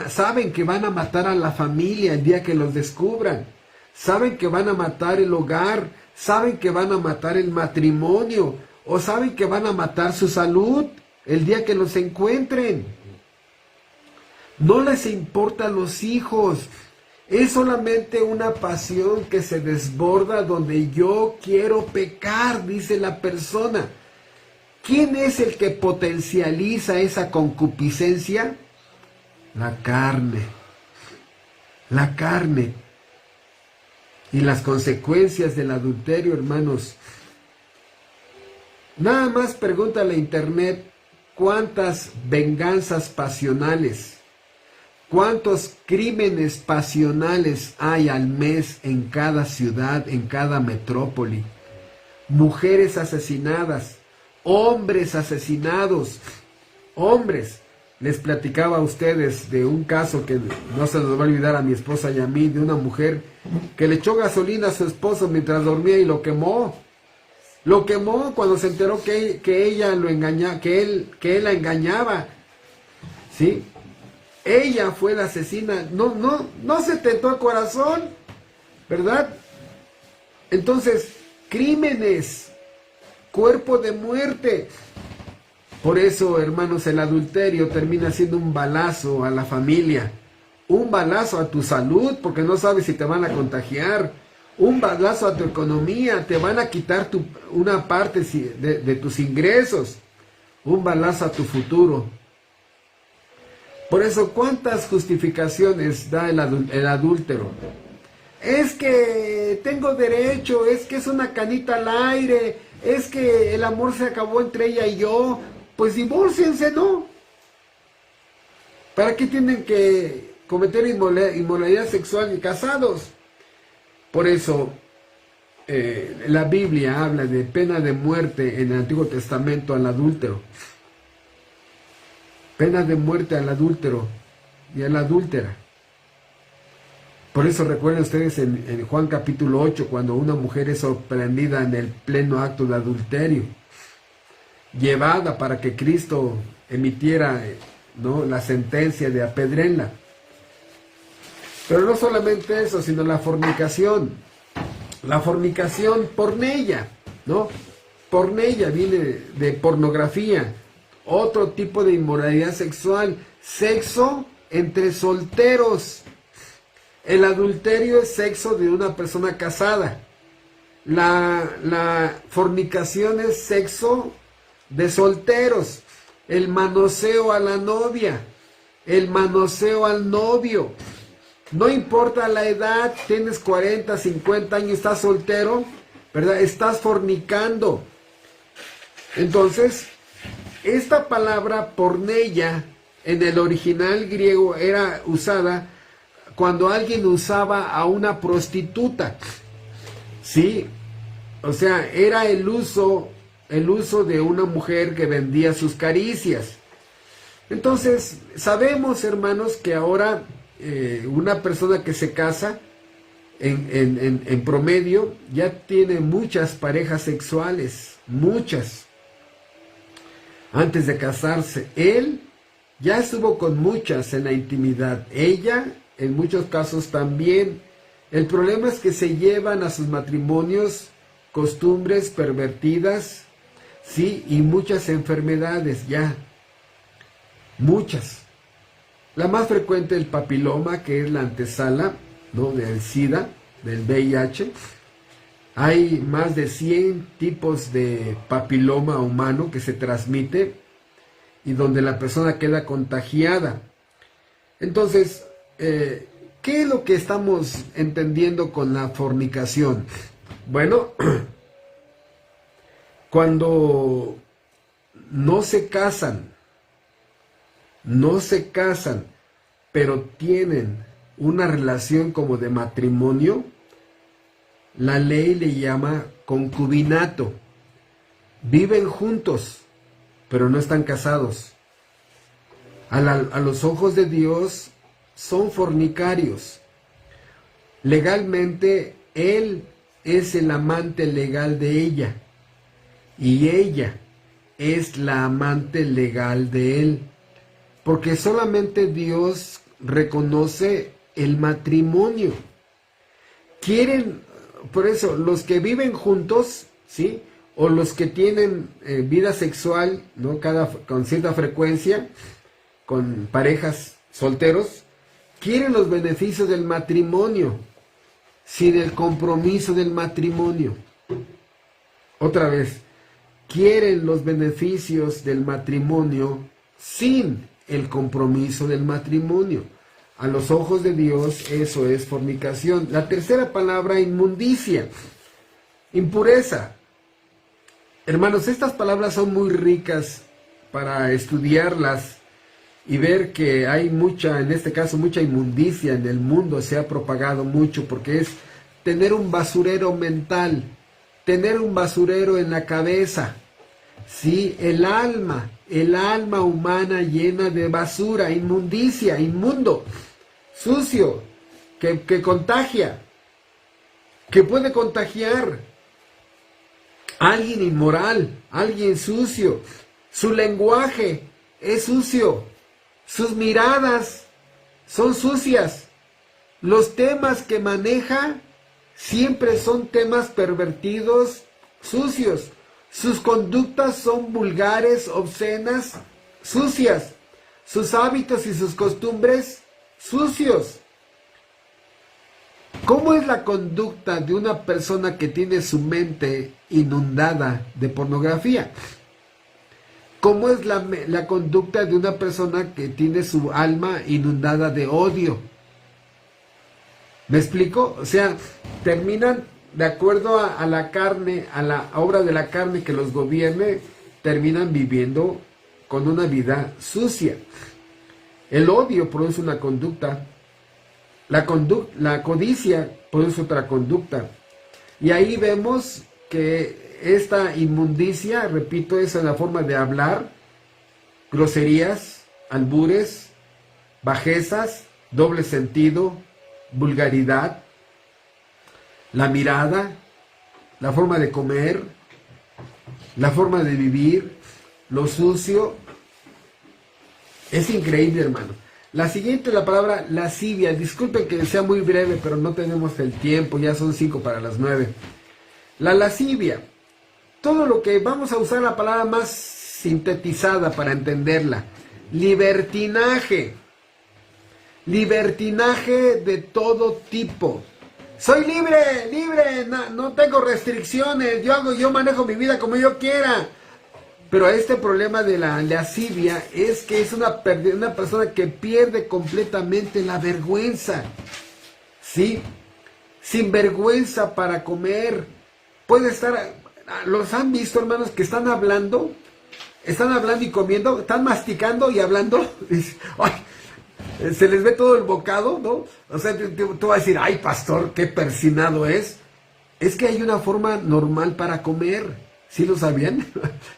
saben que van a matar a la familia el día que los descubran, saben que van a matar el hogar, saben que van a matar el matrimonio, o saben que van a matar su salud el día que los encuentren. No les importan los hijos. Es solamente una pasión que se desborda donde yo quiero pecar, dice la persona. ¿Quién es el que potencializa esa concupiscencia? La carne. La carne. Y las consecuencias del adulterio, hermanos. Nada más pregúntale a internet cuántas venganzas pasionales, cuántos crímenes pasionales hay al mes en cada ciudad, en cada metrópoli. Mujeres asesinadas, hombres asesinados, hombres. Les platicaba a ustedes de un caso que no se nos va a olvidar a mi esposa y a mí, de una mujer que le echó gasolina a su esposo mientras dormía y lo quemó. Lo quemó cuando se enteró que ella lo engañaba, que él la engañaba. ¿Sí? Ella fue la asesina. No se tentó a corazón, ¿verdad? Entonces, crímenes, cuerpo de muerte. Por eso, hermanos, el adulterio termina siendo un balazo a la familia, un balazo a tu salud, porque no sabes si te van a contagiar, un balazo a tu economía, te van a quitar una parte de tus ingresos, un balazo a tu futuro. Por eso, ¿cuántas justificaciones da el adúltero? Es que tengo derecho, es que es una canita al aire, es que el amor se acabó entre ella y yo. Pues divórciense, ¿no? ¿Para qué tienen que cometer inmoralidad sexual y casados? Por eso, la Biblia habla de pena de muerte en el Antiguo Testamento al adúltero. Pena de muerte al adúltero y a la adúltera. Por eso recuerden ustedes en Juan capítulo 8, cuando una mujer es sorprendida en el pleno acto de adulterio, llevada para que Cristo emitiera la sentencia de apedrénla. Pero no solamente eso, sino la fornicación. La fornicación, porneia, ¿no? Porneia viene de pornografía, otro tipo de inmoralidad sexual, sexo entre solteros. El adulterio es sexo de una persona casada. La fornicación es sexo de solteros. El manoseo a la novia, el manoseo al novio. No importa la edad, tienes 40, 50 años, estás soltero, ¿verdad? Estás fornicando. Entonces, esta palabra porneia en el original griego era usada cuando alguien usaba a una prostituta, ¿sí? O sea, era el uso de una mujer que vendía sus caricias. Entonces, sabemos, hermanos, que ahora una persona que se casa, en promedio, ya tiene muchas parejas sexuales, muchas. Antes de casarse, él ya estuvo con muchas en la intimidad, ella en muchos casos también. El problema es que se llevan a sus matrimonios costumbres pervertidas, sí, y muchas enfermedades ya, muchas. La más frecuente es el papiloma, que es la antesala, ¿no?, del SIDA, del VIH. Hay más de 100 tipos de papiloma humano que se transmite y donde la persona queda contagiada. Entonces, ¿qué es lo que estamos entendiendo con la fornicación? Bueno, cuando no se casan, pero tienen una relación como de matrimonio, la ley le llama concubinato. Viven juntos, pero no están casados. A los ojos de Dios son fornicarios. Legalmente, él es el amante legal de ella y ella es la amante legal de él, porque solamente Dios reconoce el matrimonio. Por eso, los que viven juntos, ¿sí?, o los que tienen vida sexual, ¿no?, con cierta frecuencia, con parejas solteros, quieren los beneficios del matrimonio, sin el compromiso del matrimonio. Otra vez, quieren los beneficios del matrimonio sin el compromiso del matrimonio. A los ojos de Dios eso es fornicación. La tercera palabra, inmundicia, impureza. Hermanos, estas palabras son muy ricas para estudiarlas y ver que hay en este caso, mucha inmundicia en el mundo. Se ha propagado mucho porque es tener un basurero mental, tener un basurero en la cabeza. Sí, el alma humana llena de basura, inmundicia, inmundo, sucio, que contagia, que puede contagiar. Alguien inmoral, alguien sucio, su lenguaje es sucio, sus miradas son sucias, los temas que maneja siempre son temas pervertidos, sucios. Sus conductas son vulgares, obscenas, sucias. Sus hábitos y sus costumbres, sucios. ¿Cómo es la conducta de una persona que tiene su mente inundada de pornografía? ¿Cómo es la conducta de una persona que tiene su alma inundada de odio? ¿Me explico? O sea, terminan de acuerdo a la carne, a la obra de la carne que los gobierne, terminan viviendo con una vida sucia. El odio produce una conducta. La codicia produce otra conducta. Y ahí vemos que esta inmundicia, repito, es en la forma de hablar, groserías, albures, bajezas, doble sentido, vulgaridad, la mirada, la forma de comer, la forma de vivir, lo sucio. Es increíble, hermano. La siguiente es la palabra lascivia. Disculpen que sea muy breve, pero no tenemos el tiempo, ya son 8:55. La lascivia. Todo lo que vamos a usar la palabra más sintetizada para entenderla. Libertinaje. Libertinaje de todo tipo. Soy libre, no tengo restricciones, yo manejo mi vida como yo quiera. Pero este problema de la lascivia es que es una persona que pierde completamente la vergüenza. ¿Sí? Sin vergüenza para comer. Puede estar, los han visto, hermanos, que están hablando y comiendo, están masticando y hablando. Ay, se les ve todo el bocado, ¿no? O sea, tú vas a decir, ay, pastor, qué persinado es. Es que hay una forma normal para comer. ¿Sí lo sabían?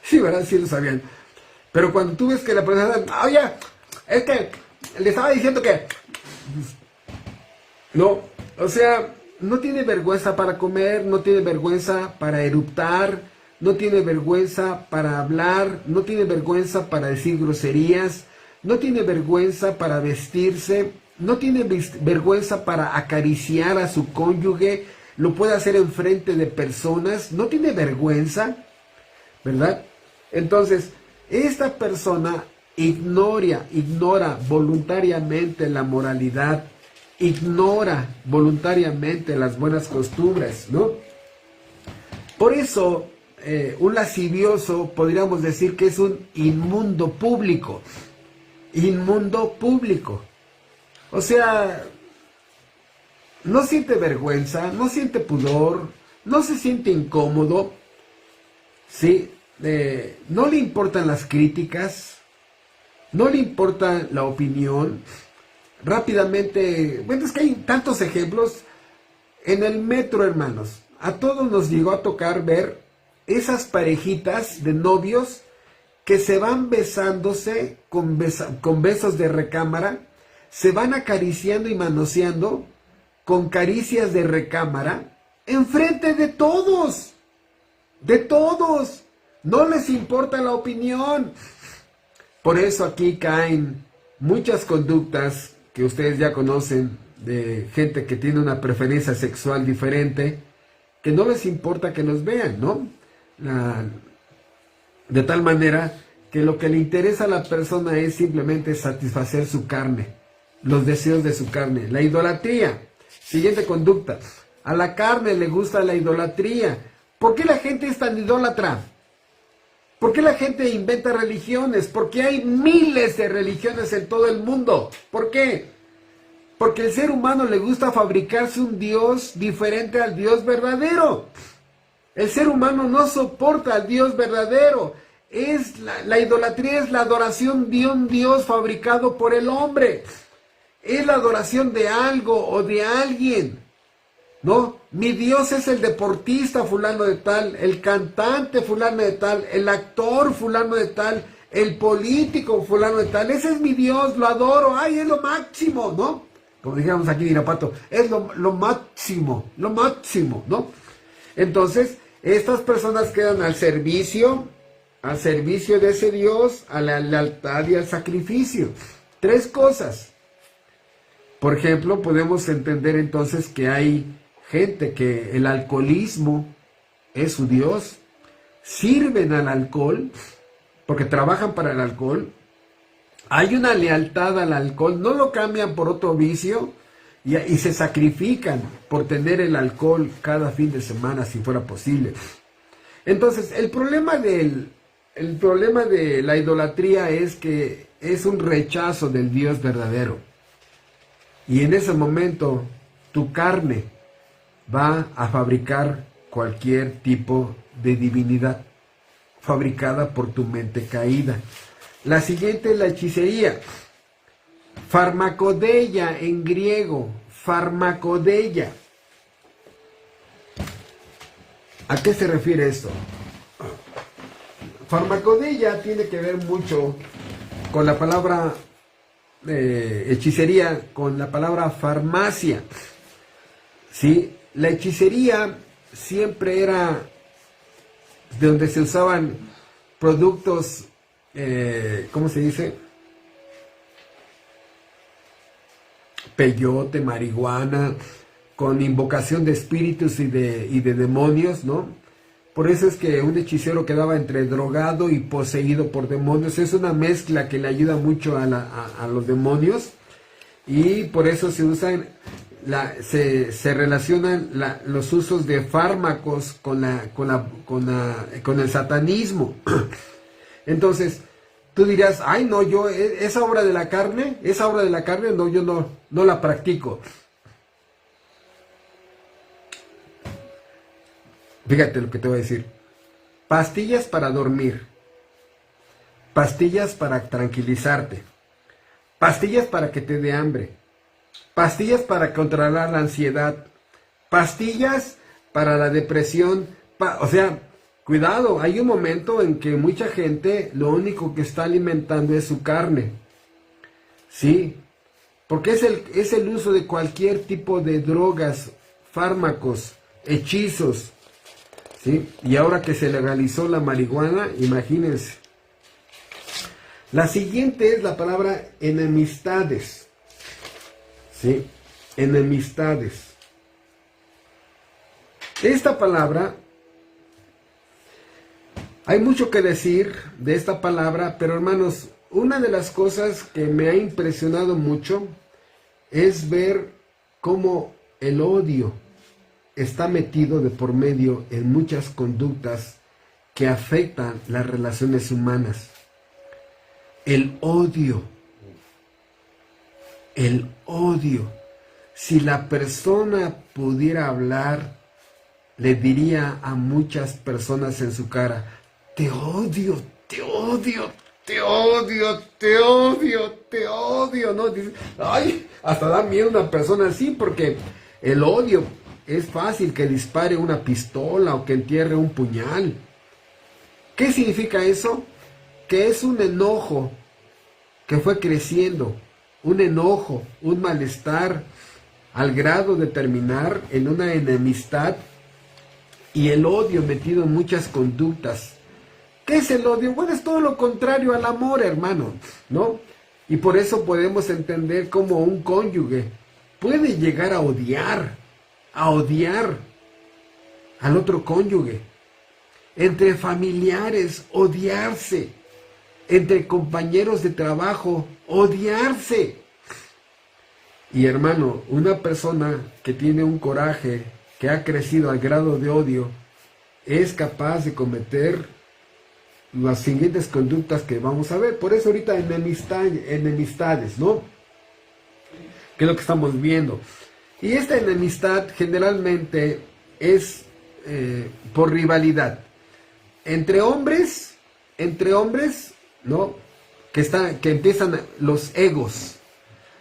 Sí, ¿verdad? Sí lo sabían. Pero cuando tú ves que la persona, oye, es que le estaba diciendo que... No, o sea, no tiene vergüenza para comer, no tiene vergüenza para eruptar, no tiene vergüenza para hablar, no tiene vergüenza para decir groserías, no tiene vergüenza para vestirse, no tiene vergüenza para acariciar a su cónyuge, lo puede hacer enfrente de personas, no tiene vergüenza, ¿verdad? Entonces, esta persona ignora voluntariamente la moralidad, ignora voluntariamente las buenas costumbres, ¿no? Por eso, un lascivioso podríamos decir que es un inmundo público. Inmundo público. O sea, no siente vergüenza, no siente pudor, no se siente incómodo, ¿sí? No le importan las críticas, no le importa la opinión. Rápidamente, bueno, es que hay tantos ejemplos en el metro, hermanos. A todos nos llegó a tocar ver esas parejitas de novios que se van besándose con besos de recámara, se van acariciando y manoseando con caricias de recámara, enfrente de todos, no les importa la opinión. Por eso aquí caen muchas conductas que ustedes ya conocen, de gente que tiene una preferencia sexual diferente, que no les importa que los vean, ¿no? De tal manera que lo que le interesa a la persona es simplemente satisfacer su carne, los deseos de su carne, la idolatría. Siguiente conducta, a la carne le gusta la idolatría. ¿Por qué la gente es tan idólatra? ¿Por qué la gente inventa religiones? Porque hay miles de religiones en todo el mundo. ¿Por qué? Porque al ser humano le gusta fabricarse un Dios diferente al Dios verdadero. El ser humano no soporta al Dios verdadero. La idolatría es la adoración de un Dios fabricado por el hombre. Es la adoración de algo o de alguien. ¿No? Mi Dios es el deportista fulano de tal, el cantante fulano de tal, el actor fulano de tal, el político fulano de tal. Ese es mi Dios, lo adoro, ay, es lo máximo, ¿no? Como dijéramos aquí en Irapato, es lo máximo, ¿no? Entonces, estas personas quedan al servicio de ese Dios, a la lealtad y al sacrificio. 3 cosas. Por ejemplo, podemos entender entonces que hay gente que el alcoholismo es su Dios, sirven al alcohol, porque trabajan para el alcohol, hay una lealtad al alcohol, no lo cambian por otro vicio, y se sacrifican por tener el alcohol cada fin de semana si fuera posible. Entonces, el problema de la idolatría es que es un rechazo del Dios verdadero. Y en ese momento, tu carne va a fabricar cualquier tipo de divinidad fabricada por tu mente caída. La siguiente es la hechicería. Farmacodeia en griego. Farmacodeia. ¿A qué se refiere esto? Farmacodeia tiene que ver mucho con la palabra hechicería, con la palabra farmacia. ¿Sí? La hechicería siempre era de donde se usaban productos, ¿cómo se dice? Peyote, marihuana, con invocación de espíritus y de demonios, ¿no? Por eso es que un hechicero quedaba entre drogado y poseído por demonios. Es una mezcla que le ayuda mucho a los demonios, y por eso se usan, se relacionan los usos de fármacos con el satanismo. Entonces, tú dirás, ay no, yo esa obra de la carne, no, yo no la practico. Fíjate lo que te voy a decir. Pastillas para dormir, pastillas para tranquilizarte, pastillas para que te dé hambre, pastillas para controlar la ansiedad, pastillas para la depresión, o sea, cuidado, hay un momento en que mucha gente lo único que está alimentando es su carne, ¿sí? Porque es el uso de cualquier tipo de drogas, fármacos, hechizos, ¿sí? Y ahora que se legalizó la marihuana, imagínense. La siguiente es la palabra enemistades, ¿sí? Enemistades. Esta palabra, hay mucho que decir de esta palabra, pero hermanos, una de las cosas que me ha impresionado mucho es ver cómo el odio está metido de por medio en muchas conductas que afectan las relaciones humanas. El odio. Si la persona pudiera hablar, le diría a muchas personas en su cara, te odio, te odio, te odio, te odio, te odio, ¿no? Dice, ay, hasta da miedo una persona así, porque el odio es fácil que dispare una pistola o que entierre un puñal. ¿Qué significa eso? Que es un enojo que fue creciendo, un enojo, un malestar, al grado de terminar en una enemistad, y el odio metido en muchas conductas. ¿Qué es el odio? Bueno, es todo lo contrario al amor, hermano, ¿no? Y por eso podemos entender cómo un cónyuge puede llegar a odiar al otro cónyuge. Entre familiares, odiarse. Entre compañeros de trabajo, odiarse. Y hermano, una persona que tiene un coraje, que ha crecido al grado de odio, es capaz de cometer las siguientes conductas que vamos a ver. Por eso ahorita enemistades, ¿no? Que es lo que estamos viendo. Y esta enemistad generalmente es por rivalidad. Entre hombres, ¿no? Que empiezan los egos,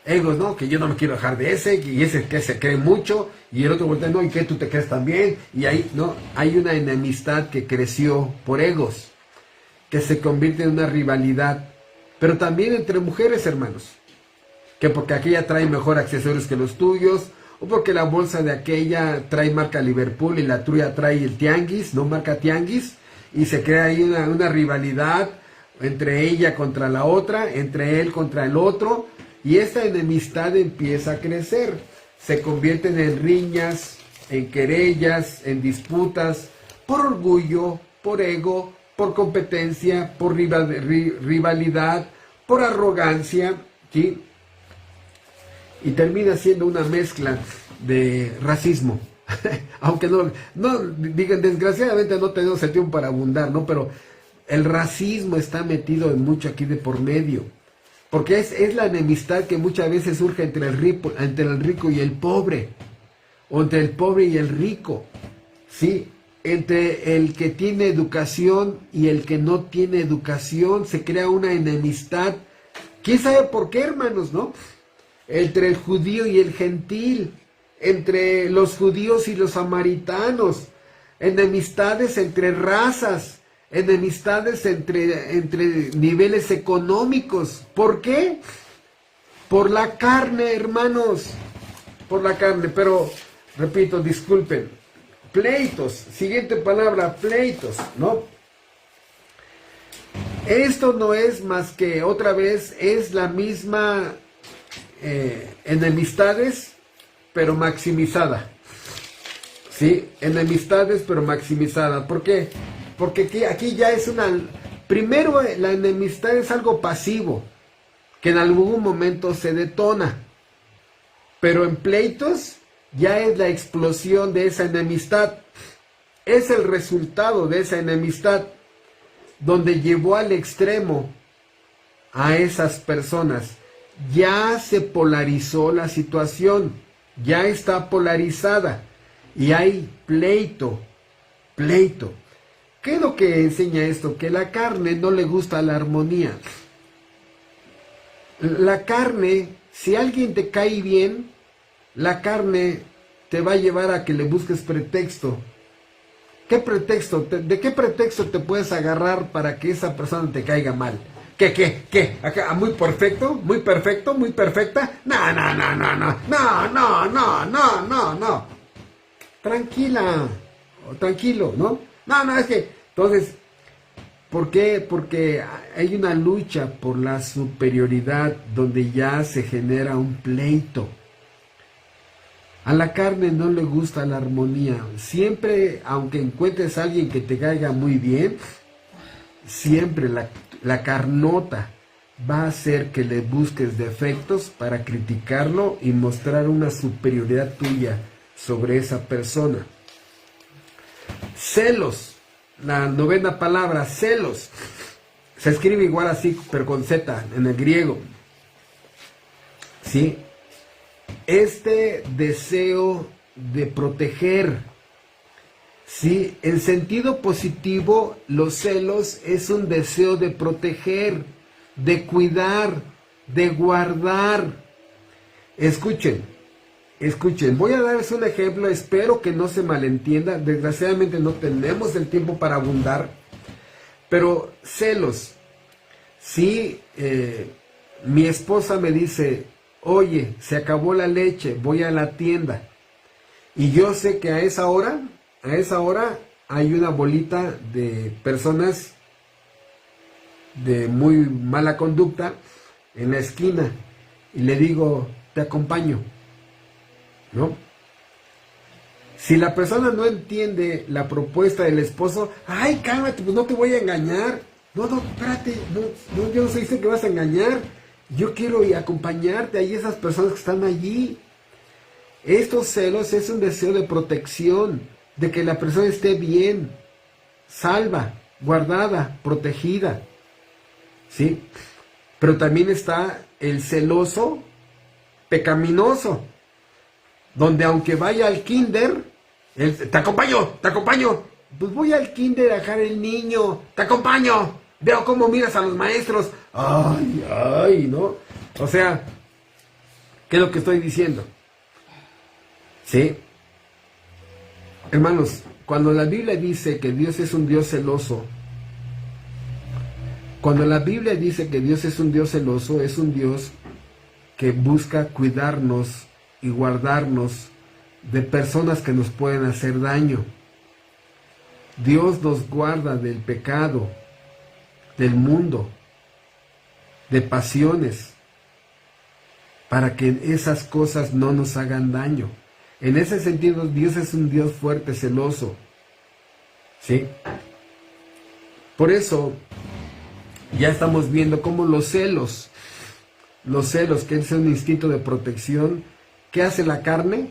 ¿no? Que yo no me quiero dejar de ese, y ese que se cree mucho, y el otro voltea, no, y que tú te crees también, y ahí, ¿no? Hay una enemistad que creció por egos, que se convierte en una rivalidad, pero también entre mujeres, hermanos, que porque aquella trae mejor accesorios que los tuyos, o porque la bolsa de aquella trae marca Liverpool y la tuya trae el Tianguis, no marca Tianguis, y se crea ahí una rivalidad entre ella contra la otra, entre él contra el otro, y esta enemistad empieza a crecer, se convierten en riñas, en querellas, en disputas, por orgullo, por ego, por competencia, por rivalidad, por arrogancia, ¿sí? Y termina siendo una mezcla de racismo. Aunque no digan, desgraciadamente no tenemos el tiempo para abundar, ¿no? Pero el racismo está metido en mucho aquí de por medio. Porque es la enemistad que muchas veces surge entre el rico y el pobre. O entre el pobre y el rico. ¿Sí? Entre el que tiene educación y el que no tiene educación. Se crea una enemistad. ¿Quién sabe por qué, hermanos, no? Entre el judío y el gentil. Entre los judíos y los samaritanos. enemistades entre razas, enemistades entre niveles económicos. ¿Por qué? Por la carne, hermanos, por la carne. Pero, repito, disculpen, pleitos, siguiente palabra, pleitos, ¿no? Esto no es más que, otra vez, es la misma enemistades, pero maximizada. ¿Sí? Enemistades, pero maximizada. ¿Por qué? Porque aquí ya es una... Primero, la enemistad es algo pasivo, que en algún momento se detona. Pero en pleitos, ya es la explosión de esa enemistad. Es el resultado de esa enemistad, donde llevó al extremo a esas personas. Ya se polarizó la situación, ya está polarizada y hay pleito. ¿Qué es lo que enseña esto? Que la carne no le gusta la armonía. La carne, si alguien te cae bien, la carne te va a llevar a que le busques pretexto. ¿Qué pretexto? ¿De qué pretexto te puedes agarrar para que esa persona te caiga mal? ¿Qué? ¿Acá, muy perfecto? ¿Muy perfecto? ¿Muy perfecta? No. Tranquilo, ¿no? No, es que... Entonces, ¿por qué? Porque hay una lucha por la superioridad donde ya se genera un pleito. A la carne no le gusta la armonía. Siempre, aunque encuentres a alguien que te caiga muy bien, siempre la carnota va a hacer que le busques defectos para criticarlo y mostrar una superioridad tuya sobre esa persona. Celos, la novena palabra, celos. Se escribe igual así, pero con Z en el griego. ¿Sí? Este deseo de proteger, ¿sí? En sentido positivo, los celos es un deseo de proteger, de cuidar, de guardar. Escuchen, voy a darles un ejemplo, espero que no se malentienda, desgraciadamente no tenemos el tiempo para abundar, pero celos, si mi esposa me dice, oye, se acabó la leche, voy a la tienda, y yo sé que a esa hora hay una bolita de personas de muy mala conducta en la esquina, y le digo, te acompaño, ¿no? Si la persona no entiende la propuesta del esposo, ay, cálmate, pues no te voy a engañar. No, espérate, no, yo no sé que vas a engañar. Yo quiero ir a acompañarte, hay esas personas que están allí. Estos celos es un deseo de protección, de que la persona esté bien, salva, guardada, protegida, ¿sí? Pero también está el celoso pecaminoso, donde aunque vaya al kinder, te acompaño, pues voy al kinder a dejar el niño, te acompaño, veo cómo miras a los maestros, ay, ¿no? O sea, ¿qué es lo que estoy diciendo? ¿Sí? Hermanos, cuando la Biblia dice que Dios es un Dios celoso, cuando la Biblia dice que Dios es un Dios celoso, es un Dios que busca cuidarnos y guardarnos de personas que nos pueden hacer daño. Dios nos guarda del pecado, del mundo, de pasiones, para que esas cosas no nos hagan daño. En ese sentido, Dios es un Dios fuerte, celoso, ¿sí? Por eso, ya estamos viendo cómo los celos, que es un instinto de protección, ¿qué hace la carne?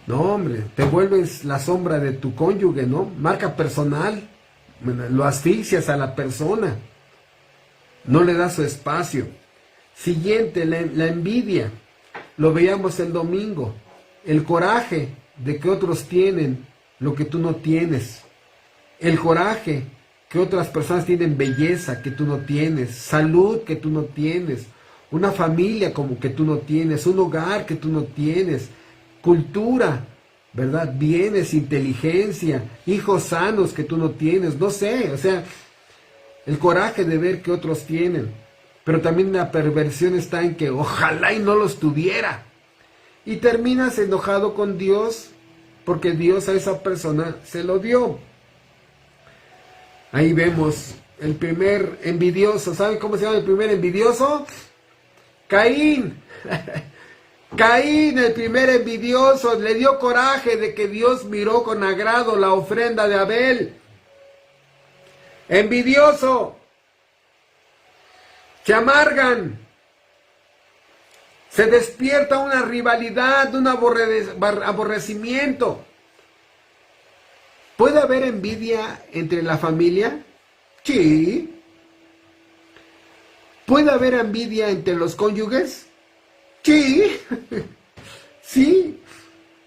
No, hombre, te vuelves la sombra de tu cónyuge, ¿no? Marca personal, lo asfixias a la persona, no le das su espacio. Siguiente, la envidia, lo veíamos el domingo, el coraje de que otros tienen lo que tú no tienes, el coraje que otras personas tienen belleza que tú no tienes, salud que tú no tienes, una familia como que tú no tienes, un hogar que tú no tienes, cultura, ¿verdad? Bienes, inteligencia, hijos sanos que tú no tienes, no sé, o sea, el coraje de ver que otros tienen. Pero también la perversión está en que ojalá y no los tuviera. Y terminas enojado con Dios porque Dios a esa persona se lo dio. Ahí vemos el primer envidioso. ¿Saben cómo se llama el primer envidioso? Caín. Caín, el primer envidioso, le dio coraje de que Dios miró con agrado la ofrenda de Abel. Envidioso. Se amargan. Se despierta una rivalidad, un aborrecimiento. ¿Puede haber envidia entre la familia? Sí. ¿Puede haber envidia entre los cónyuges? Sí. Sí.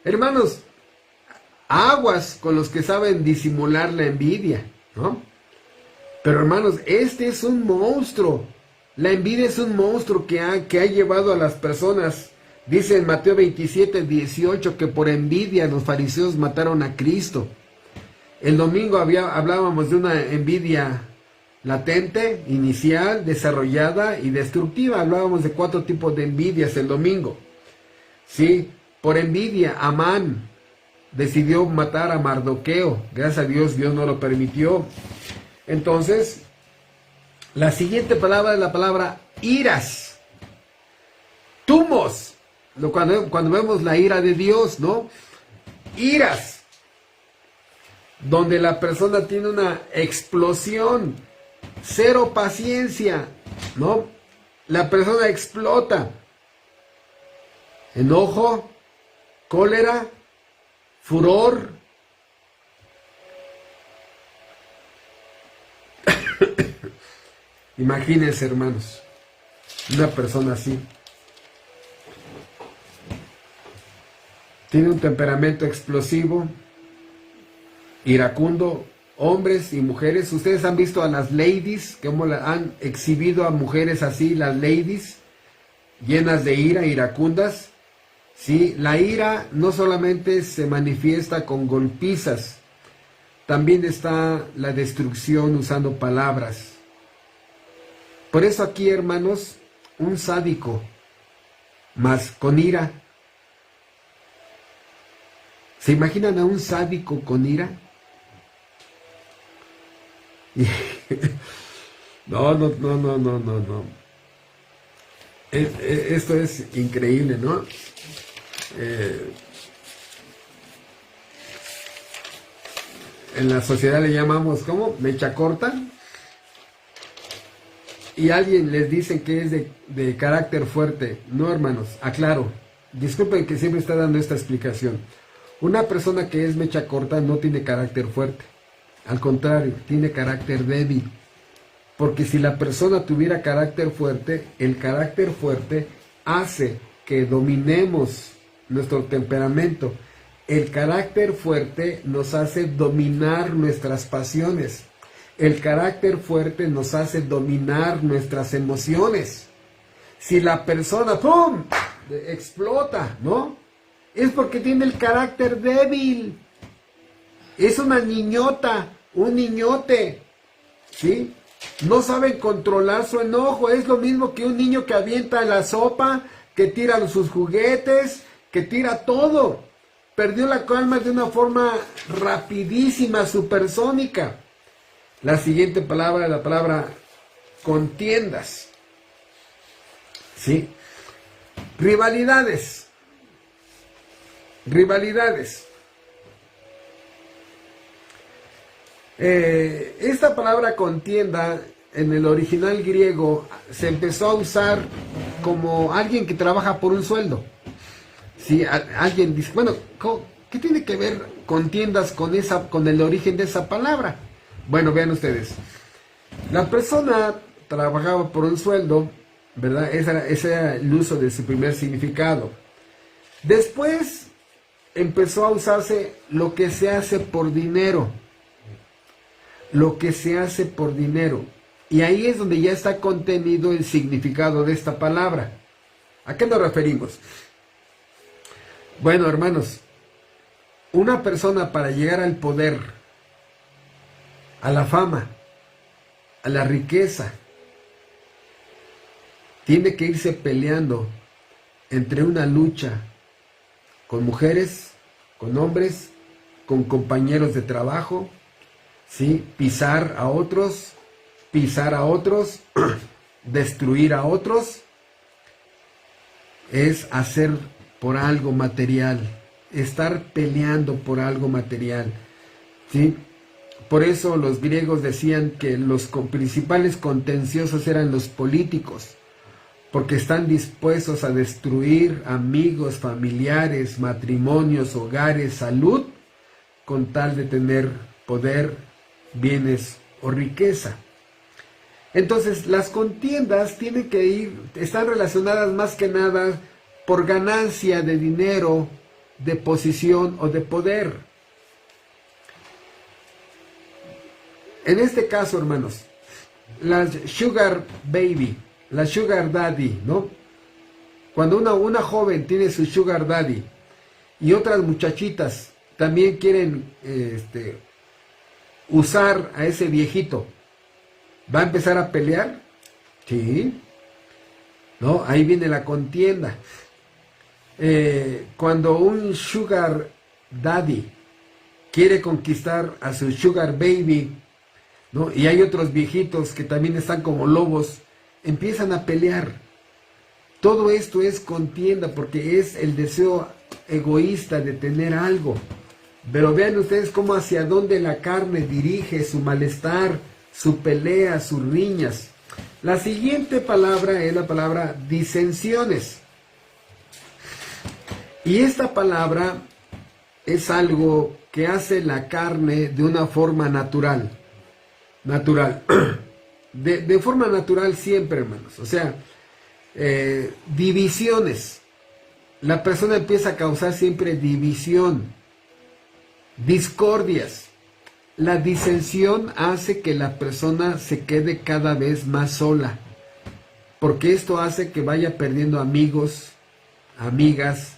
Hermanos, aguas con los que saben disimular la envidia, ¿no? Pero hermanos, este es un monstruo. La envidia es un monstruo que ha llevado a las personas. Dice en Mateo 27:18 que por envidia los fariseos mataron a Cristo. El domingo hablábamos de una envidia latente, inicial, desarrollada y destructiva. Hablábamos de 4 tipos de envidias el domingo. Sí, por envidia, Amán decidió matar a Mardoqueo. Gracias a Dios, Dios no lo permitió. Entonces, la siguiente palabra es la palabra iras. Tumos. Cuando vemos la ira de Dios, ¿no? Iras. Donde la persona tiene una explosión. Cero paciencia, ¿no? La persona explota. Enojo, cólera, furor. Imagínense, hermanos, una persona así. Tiene un temperamento explosivo, iracundo. Hombres y mujeres, ustedes han visto a las ladies, cómo han exhibido a mujeres así, las ladies, llenas de ira, iracundas. Sí, la ira no solamente se manifiesta con golpizas, también está la destrucción usando palabras. Por eso aquí, hermanos, un sádico, más con ira. ¿Se imaginan a un sádico con ira? No. Esto es increíble, ¿no? En la sociedad le llamamos, ¿cómo? Mecha corta. Y alguien les dice que es de carácter fuerte. No, hermanos, aclaro. Disculpen que siempre está dando esta explicación. Una persona que es mecha corta no tiene carácter fuerte. Al contrario, tiene carácter débil. Porque si la persona tuviera carácter fuerte, el carácter fuerte hace que dominemos nuestro temperamento. El carácter fuerte nos hace dominar nuestras pasiones. El carácter fuerte nos hace dominar nuestras emociones. Si la persona, ¡pum!, explota, ¿no? Es porque tiene el carácter débil. Es una niñota, un niñote, ¿sí? No saben controlar su enojo. Es lo mismo que un niño que avienta la sopa, que tira sus juguetes, que tira todo. Perdió la calma de una forma rapidísima, supersónica. La siguiente palabra es la palabra contiendas. ¿Sí? Rivalidades. Rivalidades. Esta palabra contienda en el original griego se empezó a usar como alguien que trabaja por un sueldo. Si alguien dice, bueno, ¿qué tiene que ver contiendas con el origen de esa palabra? Bueno, vean ustedes. La persona trabajaba por un sueldo, ¿verdad? Ese era el uso de su primer significado. Después empezó a usarse lo que se hace por dinero. Lo que se hace por dinero. Y ahí es donde ya está contenido el significado de esta palabra. ¿A qué nos referimos? Bueno, hermanos, una persona para llegar al poder, a la fama, a la riqueza, tiene que irse peleando entre una lucha con mujeres, con hombres, con compañeros de trabajo, ¿sí? Pisar a otros, destruir a otros, es hacer por algo material, estar peleando por algo material, ¿sí? Por eso los griegos decían que los principales contenciosos eran los políticos, porque están dispuestos a destruir amigos, familiares, matrimonios, hogares, salud, con tal de tener poder, bienes o riqueza. Entonces, las contiendas tienen que están relacionadas más que nada por ganancia de dinero, de posición o de poder. En este caso, hermanos, las sugar baby, la sugar daddy, ¿no? Cuando una joven tiene su sugar daddy y otras muchachitas también quieren usar a ese viejito, ¿va a empezar a pelear? Sí. ¿No? Ahí viene la contienda. Cuando un sugar daddy quiere conquistar a su sugar baby, ¿no? Y hay otros viejitos que también están como lobos, empiezan a pelear. Todo esto es contienda porque es el deseo egoísta de tener algo. Pero vean ustedes cómo hacia dónde la carne dirige su malestar, su pelea, sus riñas. La siguiente palabra es la palabra disensiones. Y esta palabra es algo que hace la carne de una forma natural. De forma natural siempre, hermanos. O sea, divisiones. La persona empieza a causar siempre división, discordias. La disensión hace que la persona se quede cada vez más sola, porque esto hace que vaya perdiendo amigos, amigas,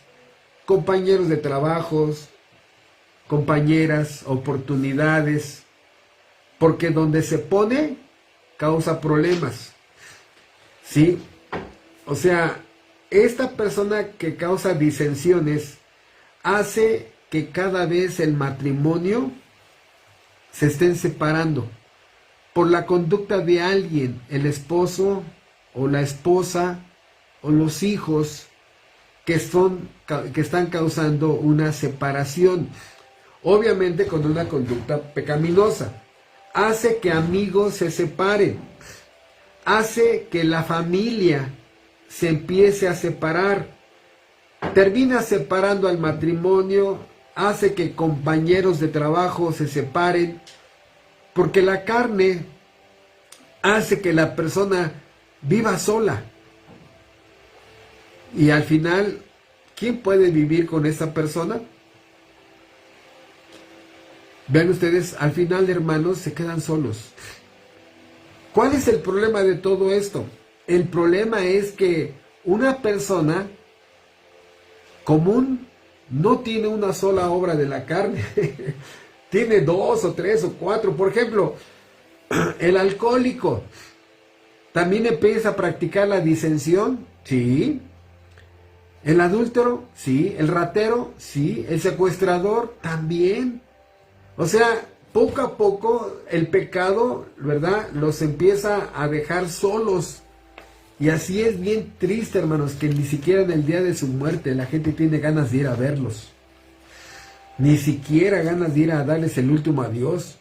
compañeros de trabajos, compañeras, oportunidades, porque donde se pone causa problemas, ¿sí? O sea, esta persona que causa disensiones hace que cada vez el matrimonio se estén separando por la conducta de alguien, el esposo o la esposa o los hijos que están causando una separación, obviamente con una conducta pecaminosa. Hace que amigos se separen, hace que la familia se empiece a separar, termina separando al matrimonio, hace que compañeros de trabajo se separen, porque la carne hace que la persona viva sola. Y al final, ¿quién puede vivir con esa persona? Vean ustedes, al final, hermanos, se quedan solos. ¿Cuál es el problema de todo esto? El problema es que una persona común no tiene una sola obra de la carne. Tiene 2 o 3 o 4. Por ejemplo, el alcohólico también empieza a practicar la disensión. Sí. El adúltero, sí. El ratero, sí. El secuestrador, también. O sea, poco a poco el pecado, ¿verdad?, los empieza a dejar solos. Y así es bien triste, hermanos, que ni siquiera en el día de su muerte la gente tiene ganas de ir a verlos. Ni siquiera ganas de ir a darles el último adiós.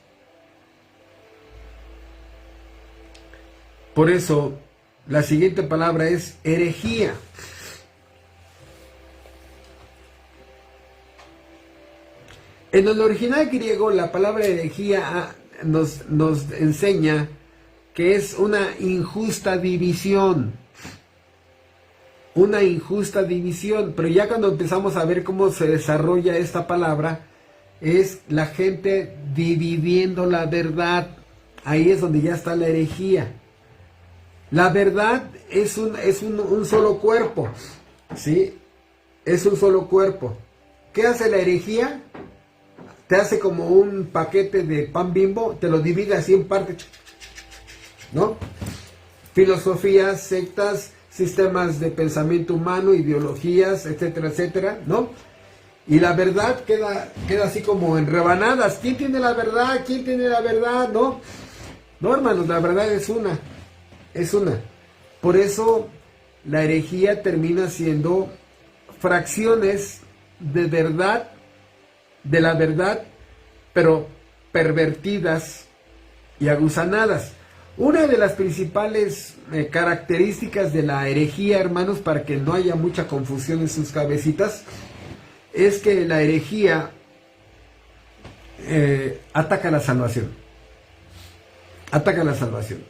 Por eso, la siguiente palabra es herejía. En el original griego, la palabra herejía nos enseña que es una injusta división. Una injusta división. Pero ya cuando empezamos a ver cómo se desarrolla esta palabra, es la gente dividiendo la verdad. Ahí es donde ya está la herejía. La verdad es un solo cuerpo, ¿sí? Es un solo cuerpo. ¿Qué hace la herejía? te hace como un paquete de pan Bimbo, te lo divide así en partes, ¿no? Filosofías, sectas, sistemas de pensamiento humano, ideologías, etcétera, etcétera, ¿no? Y la verdad queda así como en rebanadas. ¿Quién tiene la verdad? ¿Quién tiene la verdad? No, no, hermanos, la verdad es una. Es una. Por eso la herejía termina siendo fracciones de verdad, de la verdad, pero pervertidas y aguzanadas. Una de las principales características de la herejía, hermanos, para que no haya mucha confusión en sus cabecitas, es que la herejía ataca la salvación. Ataca la salvación.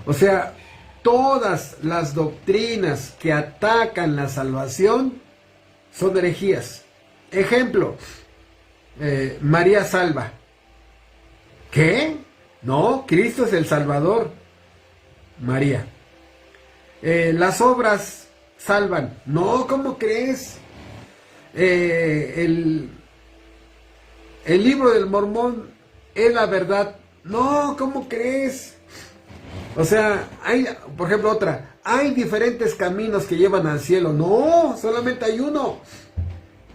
O sea, todas las doctrinas que atacan la salvación son herejías. Ejemplo, María salva. ¿Qué? No, Cristo es el Salvador. María. Las obras salvan. No, ¿cómo crees? El libro del Mormón es la verdad. No, ¿cómo crees? O sea, hay, por ejemplo, otra. Hay diferentes caminos que llevan al cielo. No, solamente hay uno.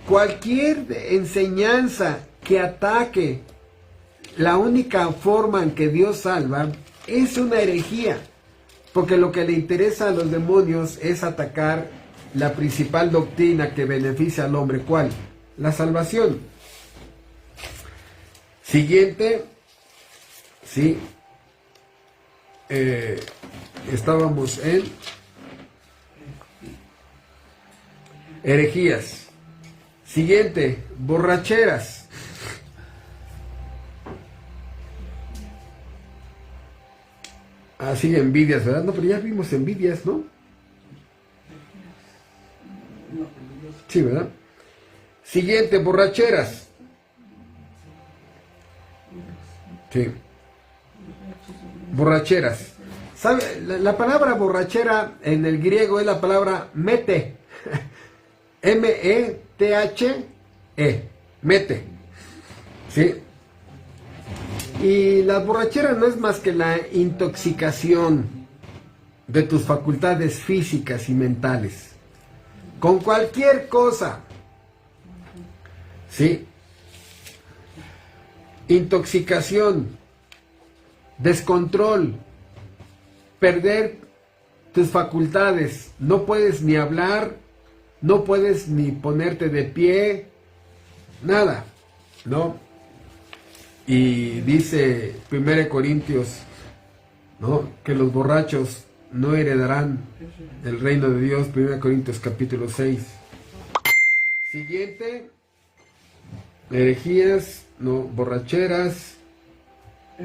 Cualquier enseñanza que ataque la única forma en que Dios salva es una herejía. Porque lo que le interesa a los demonios es atacar la principal doctrina que beneficia al hombre. ¿Cuál? La salvación. Siguiente. Sí. Estábamos en herejías. Siguiente, borracheras. Así, envidias, ¿verdad? No, pero ya vimos envidias, ¿no? Sí, ¿verdad? Siguiente, borracheras. Sí. Borracheras. ¿Sabe? La palabra borrachera en el griego es la palabra mete. M-E-T-H-E. Mete. ¿Sí? Y la borrachera no es más que la intoxicación de tus facultades físicas y mentales. Con cualquier cosa. ¿Sí? Intoxicación, descontrol, perder tus facultades. No puedes ni hablar, no puedes ni ponerte de pie, nada, ¿no? Y dice 1 Corintios, ¿no?, que los borrachos no heredarán el reino de Dios. 1 Corintios capítulo 6. Siguiente, herejías, no, borracheras,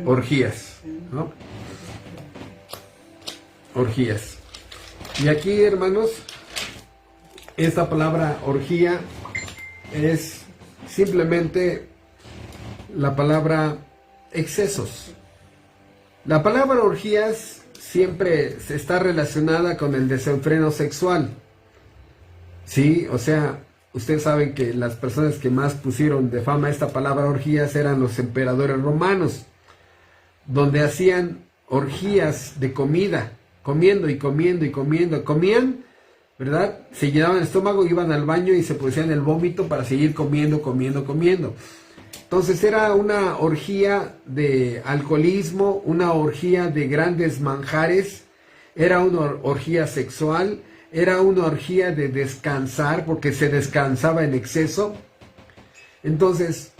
orgías, ¿no? Orgías. Y aquí, hermanos, esta palabra orgía es simplemente la palabra excesos. La palabra orgías siempre se está relacionada con el desenfreno sexual. Sí, o sea, ustedes saben que las personas que más pusieron de fama esta palabra orgías eran los emperadores romanos, donde hacían orgías de comida, comiendo y comiendo y comiendo. Comían, ¿verdad? Se llenaban el estómago, iban al baño y se producían el vómito para seguir comiendo, comiendo, comiendo. Entonces era una orgía de alcoholismo, una orgía de grandes manjares, era una orgía sexual, era una orgía de descansar, porque se descansaba en exceso. Entonces,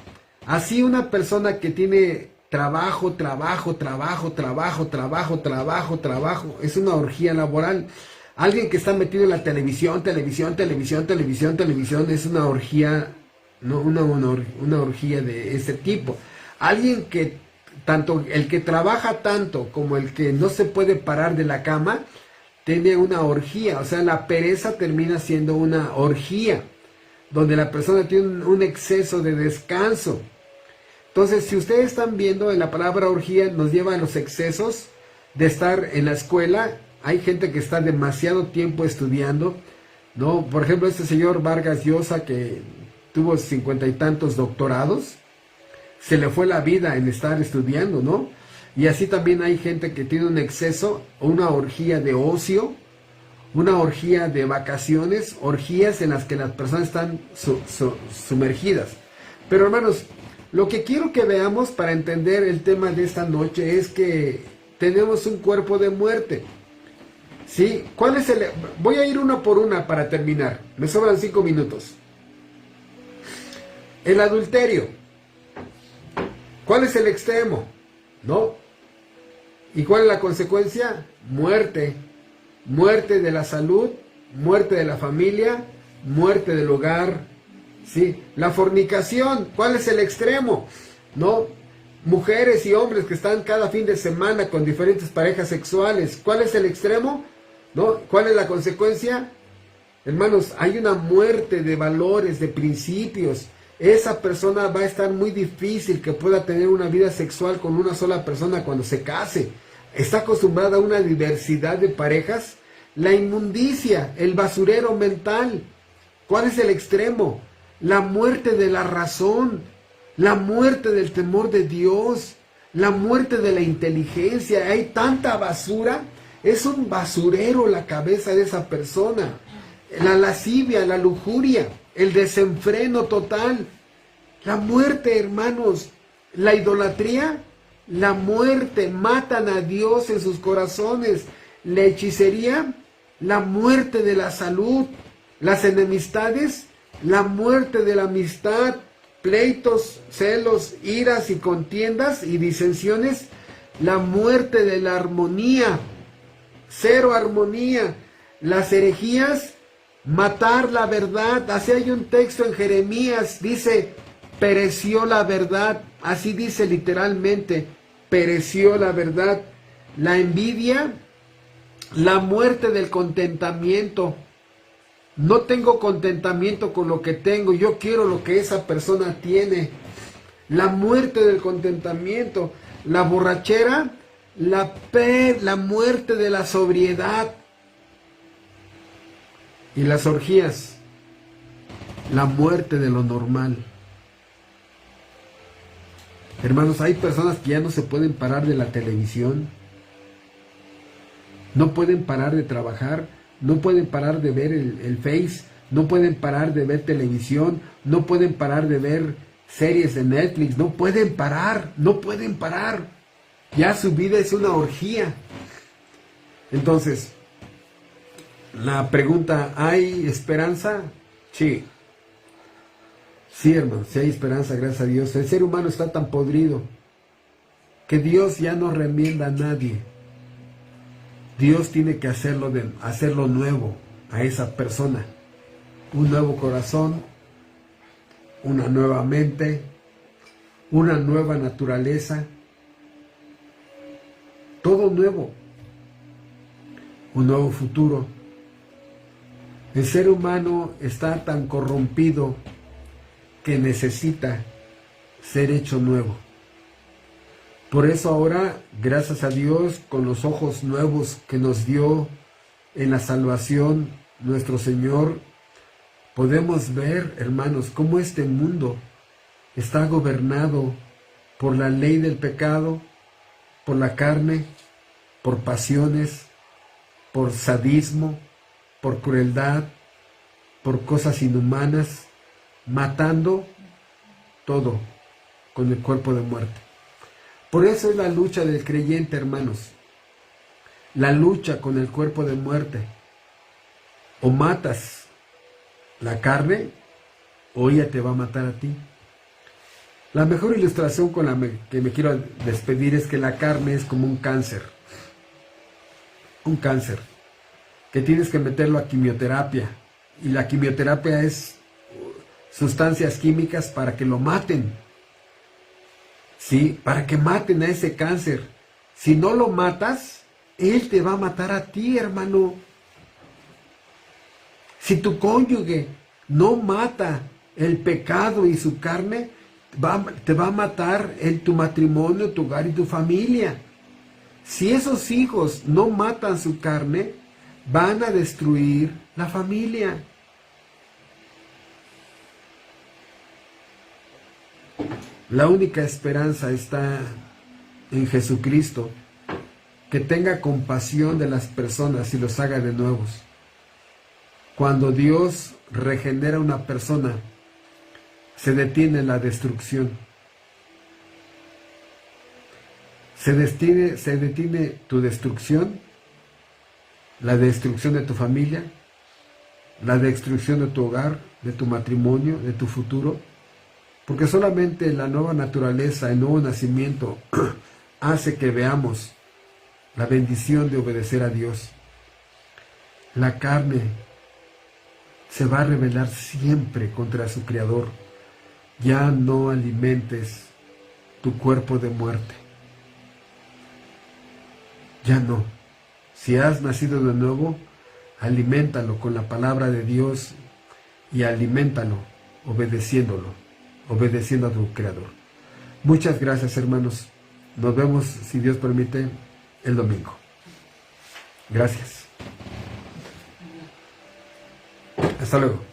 así una persona que tiene trabajo, es una orgía laboral. Alguien que está metido en la televisión, es una orgía, no, una orgía de ese tipo. Alguien que, tanto el que trabaja tanto como el que no se puede parar de la cama, tiene una orgía. O sea, la pereza termina siendo una orgía, donde la persona tiene un exceso de descanso. Entonces, si ustedes están viendo, en la palabra orgía nos lleva a los excesos de estar en la escuela. Hay gente que está demasiado tiempo estudiando, ¿no? Por ejemplo, este señor Vargas Llosa, que tuvo 50 y tantos doctorados, se le fue la vida en estar estudiando, ¿no? Y así también hay gente que tiene un exceso, una orgía de ocio, una orgía de vacaciones, orgías en las que las personas están sumergidas. Pero hermanos, lo que quiero que veamos para entender el tema de esta noche es que tenemos un cuerpo de muerte. ¿Sí? ¿Cuál es el...? Voy a ir una por una para terminar. Me sobran 5 minutos. El adulterio. ¿Cuál es el extremo? ¿No? ¿Y cuál es la consecuencia? Muerte. Muerte de la salud, muerte de la familia, muerte del hogar. ¿Sí? La fornicación. ¿Cuál es el extremo? ¿No? Mujeres y hombres que están cada fin de semana con diferentes parejas sexuales. ¿Cuál es el extremo? ¿No? ¿Cuál es la consecuencia? Hermanos, hay una muerte de valores, de principios. Esa persona va a estar muy difícil que pueda tener una vida sexual con una sola persona cuando se case. Está acostumbrada a una diversidad de parejas. La inmundicia, el basurero mental. ¿Cuál es el extremo? La muerte de la razón, la muerte del temor de Dios, la muerte de la inteligencia. Hay tanta basura. Es un basurero la cabeza de esa persona. La lascivia, la lujuria, el desenfreno total. La muerte, hermanos. La idolatría, la muerte. Matan a Dios en sus corazones. La hechicería, la muerte de la salud. Las enemistades, la muerte de la amistad. Pleitos, celos, iras y contiendas y disensiones. La muerte de la armonía. Cero armonía. Las herejías, matar la verdad. Así hay un texto en Jeremías, dice, pereció la verdad. Así dice literalmente, pereció la verdad. La envidia, la muerte del contentamiento. No tengo contentamiento con lo que tengo, yo quiero lo que esa persona tiene. La muerte del contentamiento. La borrachera, la muerte de la sobriedad. Y las orgías, la muerte de lo normal. Hermanos, hay personas que ya no se pueden parar de la televisión. No pueden parar de trabajar. No pueden parar de ver el Face. No pueden parar de ver televisión. No pueden parar de ver series de Netflix. No pueden parar. No pueden parar. Ya su vida es una orgía. Entonces, la pregunta, ¿hay esperanza? Sí. Sí, hermano, sí hay esperanza, gracias a Dios. El ser humano está tan podrido que Dios ya no remienda a nadie. Dios tiene que hacerlo nuevo a esa persona. Un nuevo corazón, una nueva mente, una nueva naturaleza. Todo nuevo. Un nuevo futuro. El ser humano está tan corrompido que necesita ser hecho nuevo. Por eso ahora, gracias a Dios, con los ojos nuevos que nos dio en la salvación nuestro Señor, podemos ver, hermanos, cómo este mundo está gobernado por la ley del pecado, por la carne, por pasiones, por sadismo, por crueldad, por cosas inhumanas, matando todo con el cuerpo de muerte. Por eso es la lucha del creyente, hermanos. La lucha con el cuerpo de muerte. O matas la carne, o ella te va a matar a ti. La mejor ilustración con la que me quiero despedir es que la carne es como un cáncer. Un cáncer. Que tienes que meterlo a quimioterapia. Y la quimioterapia es sustancias químicas para que lo maten. ¿Sí? Para que maten a ese cáncer. Si no lo matas, él te va a matar a ti, hermano. Si tu cónyuge no mata el pecado y su carne, te va a matar tu matrimonio, tu hogar y tu familia. Si esos hijos no matan su carne, van a destruir la familia. La única esperanza está en Jesucristo, que tenga compasión de las personas y los haga de nuevos. Cuando Dios regenera a una persona, se detiene la destrucción. Se detiene tu destrucción, la destrucción de tu familia, la destrucción de tu hogar, de tu matrimonio, de tu futuro, porque solamente la nueva naturaleza, el nuevo nacimiento hace que veamos la bendición de obedecer a Dios. La carne se va a rebelar siempre contra su Creador. Ya no alimentes tu cuerpo de muerte. Ya no. Si has nacido de nuevo, aliméntalo con la palabra de Dios y aliméntalo obedeciéndolo, obedeciendo a tu Creador. Muchas gracias, hermanos. Nos vemos, si Dios permite, el domingo. Gracias. Hasta luego.